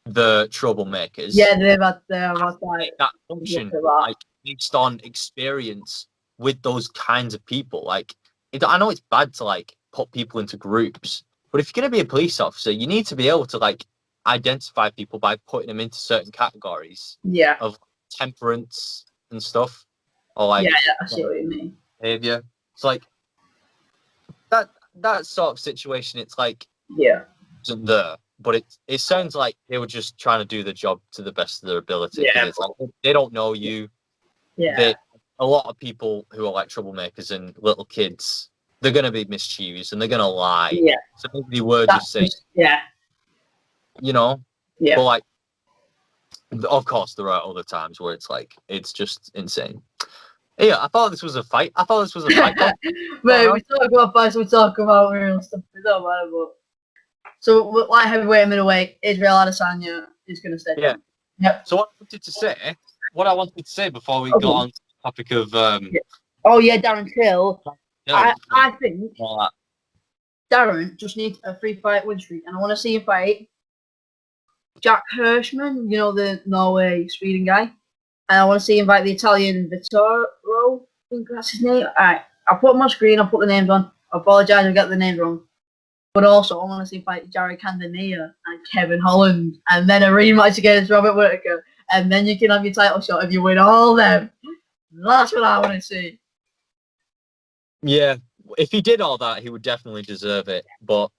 the troublemakers. Yeah, they've had like, that function, like based on experience with those kinds of people. Like I know it's bad to like put people into groups, but if you're going to be a police officer, you need to be able to like identify people by putting them into certain categories yeah. of temperance and stuff, or like Yeah, I see what you mean. behavior. It's like that sort of situation. It's like Yeah. isn't there, but it sounds like they were just trying to do the job to the best of their ability. Yeah. It's like they don't know you. Yeah. A lot of people who are like troublemakers and little kids, they're gonna be mischievous and they're gonna lie. Yeah. So maybe they were just saying, yeah. you know. Yeah. But like, of course, there are other times where it's like it's just insane. Yeah, I thought this was a fight. Mate, we talk about fights, we talk about real stuff. It don't matter, but so light heavyweight, middleweight, Israel Adesanya is going to stay. Yeah. Yep. So what I wanted to say before we got on to the topic of oh yeah, Darren Till. yeah, I think all that. Darren just needs a 3-fight win streak, and I want to see him fight Jack Hirschman, you know, the Norway Sweden guy, and I want to see him fight the Italian Vittoro. I think that's his name. Alright, I'll put them on screen. I'll put the names on. I apologise if I get the names wrong. But also, I want to see him fight Jared Cannonier and Kevin Holland, and then a rematch against Robert Whittaker, and then you can have your title shot if you win all them. That's what I want to see. Yeah, if he did all that, he would definitely deserve it. But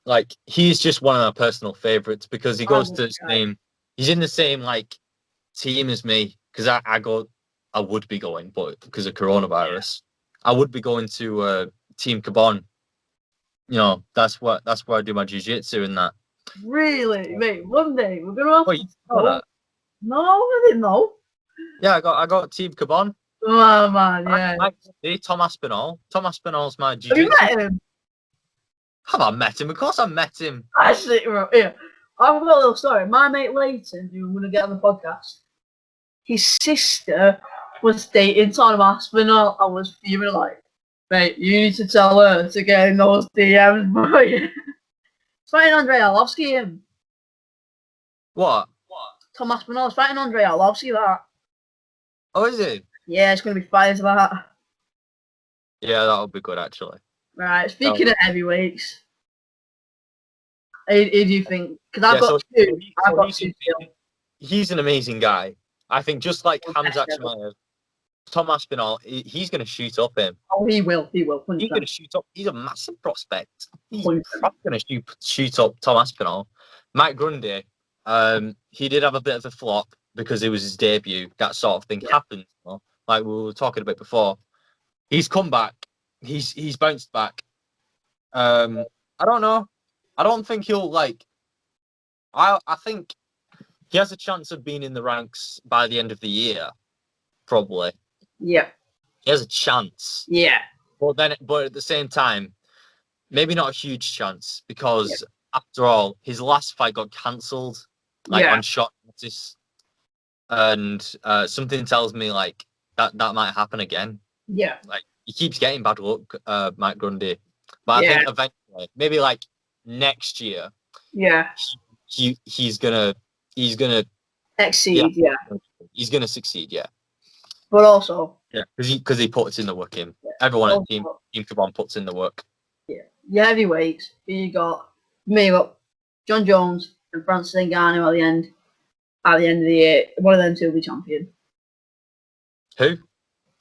like, he's just one of my personal favorites because he goes to the same. He's in the same like team as me because I would be going, but because of coronavirus, I would be going to Team Cabon. You know, that's where I do my jiu-jitsu and that. Really, mate. One day we're gonna have you know that? No, I didn't know. Yeah, I got Team Cabon. Oh man, yeah. Tom Aspinall. Tom Aspinall's my Have you jiu-jitsu. met him? Have I met him? Of course I met him. Actually, yeah. I've got a little story. My mate Leighton, who I'm gonna get on the podcast, his sister was dating Tom Aspinall, I was feeling like, mate, you need to tell her to get in those DMs, boy. It's fighting Andrei Arlovsky, him. What? Tom Aspinall is fighting Andrei Arlovsky, that. Oh, is it? Yeah, it's going to be fires of that. Yeah, that would be good actually. Right, speaking of heavyweights, who do you think? Because I've got two. He's an amazing guy. I think just like Hamzat Chimaev, Tom Aspinall, he's going to shoot up him. Oh, he will. 100%. He's going to shoot up. He's a massive prospect. He's 100%. probably going to shoot up Tom Aspinall. Mike Grundy, he did have a bit of a flop because it was his debut. That sort of thing happened, you know? Like we were talking about before. He's come back. He's bounced back. I don't know. I don't think he'll like. I think he has a chance of being in the ranks by the end of the year, probably. Yeah. He has a chance. Yeah. But at the same time, maybe not a huge chance because after all, his last fight got cancelled, on short notice, and something tells me like that might happen again. Yeah. Like he keeps getting bad luck, Mike Grundy. But I think eventually, maybe like next year, he's gonna exceed. Yeah. He's gonna succeed. Yeah. But also. Yeah, because he puts in the work in. Everyone at Team Cabron puts in the work. Yeah. Yeah, heavyweights. You got John Jones and Francis Ngannou at the end of the year. One of them two will be champion. Who?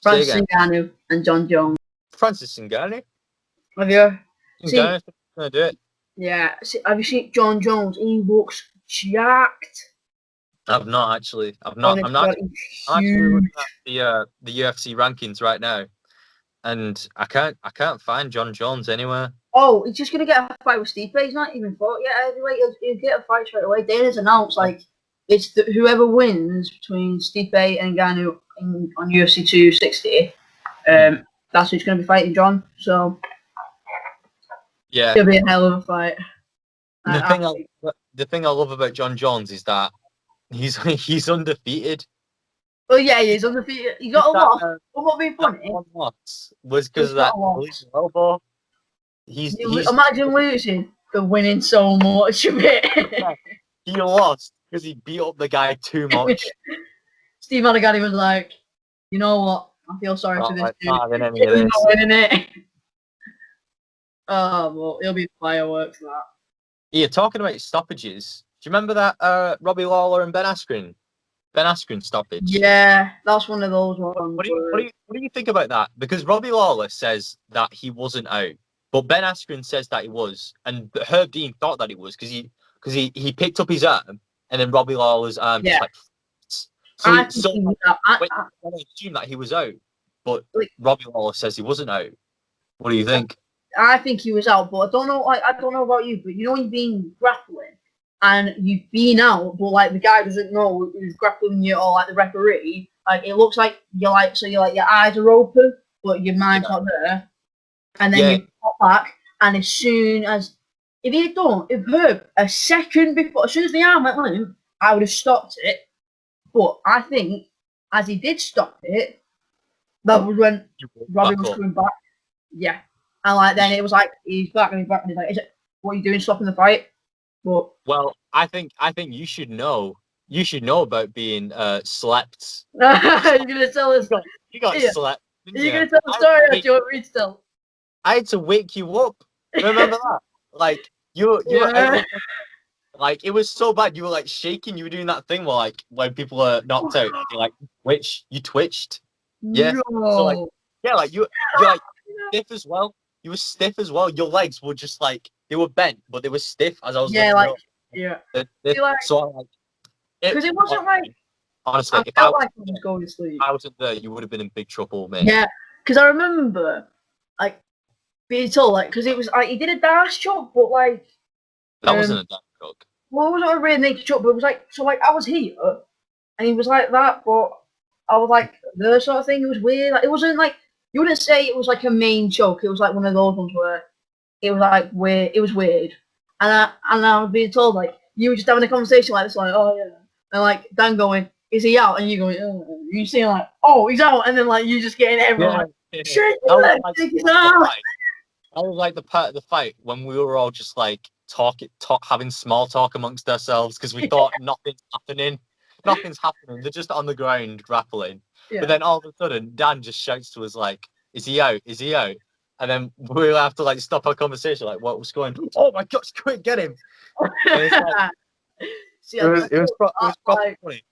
Francis Ngannou and John Jones. Francis Ngannou? Have you? Ngannou's gonna do it. Yeah. Have you seen John Jones? He looks jacked. I've not actually. I'm actually looking at the UFC rankings right now, and I can't find John Jones anywhere. Oh, he's just gonna get a fight with Stipe. He's not even fought yet. Heavyweight. He'll get a fight straight away. Dana's announced it's whoever wins between Stipe and Ngannou on UFC 260. That's who's gonna be fighting John. So yeah, it'll be a hell of a fight. The thing I love about John Jones is that he's undefeated. Well, yeah, he's undefeated. He got a loss. But what would be funny? One loss was because of that elbow. Imagine losing but winning so much of it. He lost because he beat up the guy too much. Steve Maligani was like, you know what? I feel sorry for this dude. Not winning it. Oh, well, it'll be fireworks for that. Yeah, talking about stoppages. Do you remember that Robbie Lawler and Ben Askren stoppage? Yeah, that's one of those ones. What do you think about that? Because Robbie Lawler says that he wasn't out, but Ben Askren says that he was, and Herb Dean thought that he was because he picked up his arm and then Robbie Lawler's arm just like. So I assume that he was out, but Robbie Lawler says he wasn't out. What do you think? I think he was out, but I don't know. I don't know about you, but you know when you've been grappling and you've been out, but the guy doesn't know who's grappling you or the referee. It looks like you're your eyes are open, but your mind's not there, and then you pop back, and as soon as if Herb a second before, as soon as the arm went limp, I would have stopped it. But I think as he did stop it, that was when Robbie was coming back. Yeah. And then it was like he's back and he's like, what are you doing stopping the fight? But I think you should know. You should know about being slept. You're gonna tell us you got slept. You're gonna tell the story or do you want me to tell? I had to wake you up. Remember that? You were out, it was so bad. You were shaking. You were doing that thing where when people are knocked out, you twitched. Yeah. No. So you're stiff as well. You were stiff as well. Your legs were just they were bent, but they were stiff as I was. So because it wasn't honestly, if I was going to sleep, I wasn't there, you would have been in big trouble, mate. Yeah, because I remember being told because it was he did a dash choke, but that wasn't a dash choke. Well, it wasn't a real naked choke, but it was I was here, and he was like that, but I was the sort of thing. It was weird. It wasn't you wouldn't say it was a main choke. It was one of those ones where it was weird. It was weird, and I was being told you were just having a conversation like this, oh yeah, and Dan going, is he out? And you going, oh You see like, oh, he's out, and then like you just getting everyone like, shit, take his out. I was like the part of the fight when we were all just like having small talk amongst ourselves because we thought nothing's happening. Nothing's happening. They're just on the ground grappling. Yeah. But then all of a sudden, Dan just shouts to us like, "Is he out? Is he out?" And then we'll have to like stop our conversation. Like, what was going? Oh my gosh, quick, get him! And it's like, See, it was proper like, funny.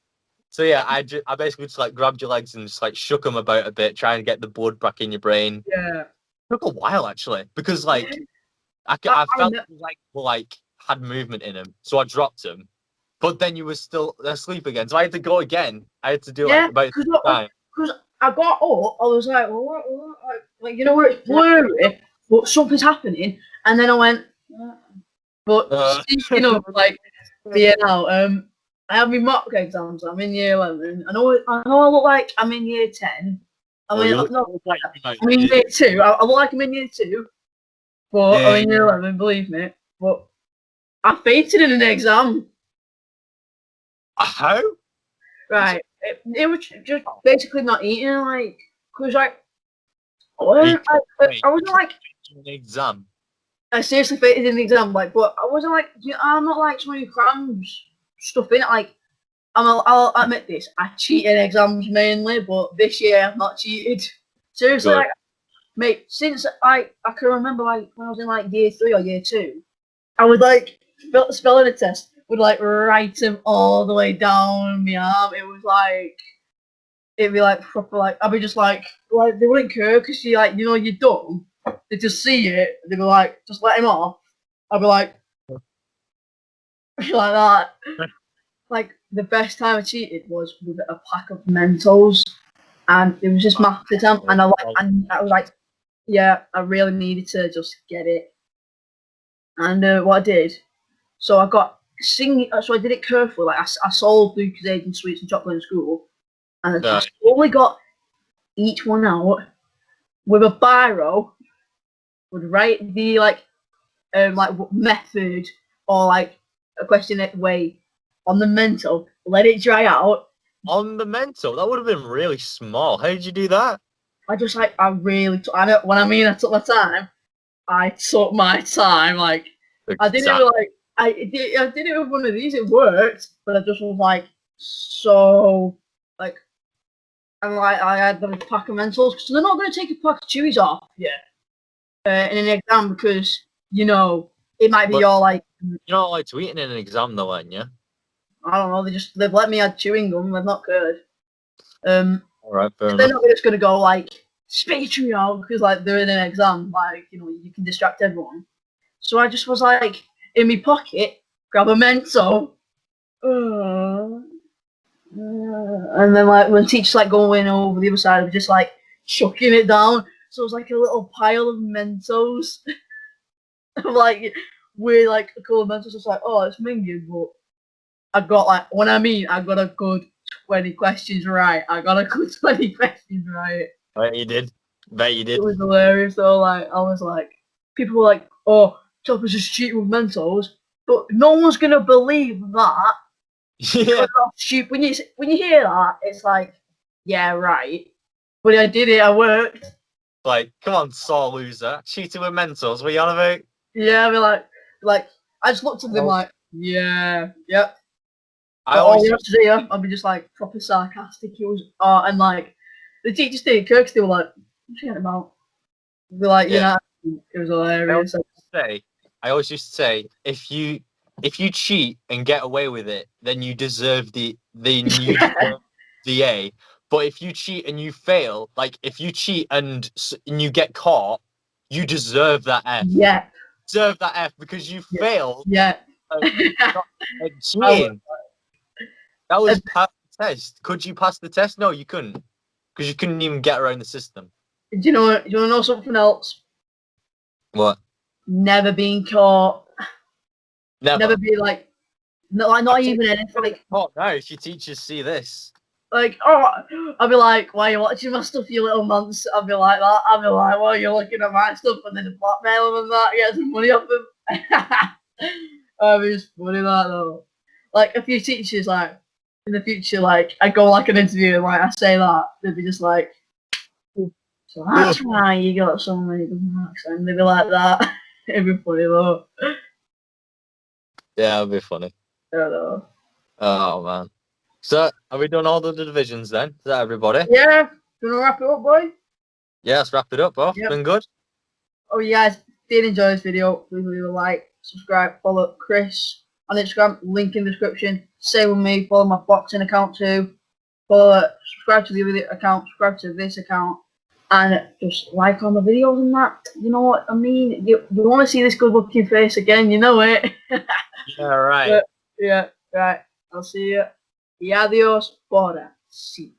So yeah, I basically just like grabbed your legs and just like shook them about a bit, trying to get the blood back in your brain. yeah. It took a while actually because like I felt like had movement in him, so I dropped him. But then you were still asleep again, so I had to go again. I had to do like about time. Because I got up, I was like, what? Like you know where it's blurry, but something's happening, and then I went, but speaking of like being out, I have my mock exams. I'm in year 11. I know I look like I'm in year 10. I'm in year 2. I look like I'm in year 2, but I'm in year 11. Believe me. But I fainted in an exam. How? Right. It was just basically not eating, like, because like, I wasn't like an exam. I seriously fainted in the exam, like, but I wasn't like, I'm not like somebody who crams stuff in it. Like, I'll admit this, I cheat in exams mainly, but this year I've not cheated. Seriously, like, mate, since I can remember, like, when I was in like year 3 or year 2, I would like spelling a test. Would like write them all the way down my arm. It was like, it'd be like proper like, I'd be just like they wouldn't care because you like, you know, you're dumb. They just see it, they'd be like, just let him off. I'd be like that. Like the best time I cheated was with a pack of Mentos, and it was just math exam, and I was like, yeah, I really needed to just get it. And what I did, so I got singing, so I did it carefully. Like I sold Lucasade and sweets and chocolate in school, and I slowly got each one out with a biro. Would write the like method or like a question way on the mental. Let it dry out. On the mental, that would have been really small. How did you do that? I just like I took my time. I took my time. Like I did it with like. I did it with one of these. It worked, but I just was like so like, and like I had them pack of Mentos because they're not going to take a pack of Chewies off, in an exam because you know it might be your like. You're not allowed to eat in an exam though, aren't you? I don't know. They've let me add chewing gum. They've not cared. All right, fair enough. They're not just going to go like spit your out because like they're in an exam. Like you know you can distract everyone. So I just was like. In my pocket, grab a Mento, and then like when teachers like going over the other side, I was just like chucking it down. So it was like a little pile of Mentos. Like we're like a couple of Mentos. It's like, oh, it's minging, but I got like I got a good 20 questions right. I got a good 20 questions right. Bet you did. It was hilarious. So like I was like, people were like, oh. Chopper's just cheating with Mentos, but no one's gonna believe that. Yeah. When you hear that, it's like, yeah, right. But I did it. I worked. Like, come on, sore loser, cheating with Mentos. What are you on about? Yeah, I mean, like I just looked at them like, yeah, yep. I'll be just like proper sarcastic. It was, and like the teachers didn't care because they were like, what's she about? Be like, you know, it was hilarious. I always used to say, if you cheat and get away with it, then you deserve the A. But if you cheat and you fail, like if you cheat and you get caught, you deserve that F. Yeah. Deserve that F because you failed. Yeah. Cheating. That was part of the test. Could you pass the test? No, you couldn't, because you couldn't even get around the system. Do you want to know something else? What? Never been caught. Never be like, not even anything. Like, oh no! If your teachers see this, like, oh, I'll be like, why are you watching my stuff, you little nonce? I'll be like that. I'll be like, well, you're looking at my stuff, and then blackmail them and that, get some money off them. It's funny that though. Like a few teachers, like in the future, like, I go like an interview and like I say that, they'd be just like, "Oh, so that's why you got so many good marks," and they'd be like that. It'd be funny though. Yeah, it'll be funny. I don't know. Oh man. So, have we done all the divisions then? Is that everybody? Yeah, you wanna wrap it up, boy? Yeah, let's wrap it up, Bob. Yep. Been good. Oh, you guys did enjoy this video, please leave a like, subscribe, follow Chris on Instagram, link in the description. Same with me, follow my boxing account too. Follow, subscribe to the other account, subscribe to this account, and just like on the videos and that. You know what I mean? You want to see this good looking face again, you know it. Yeah, right. Yeah, right. I'll see you. Y adios por así.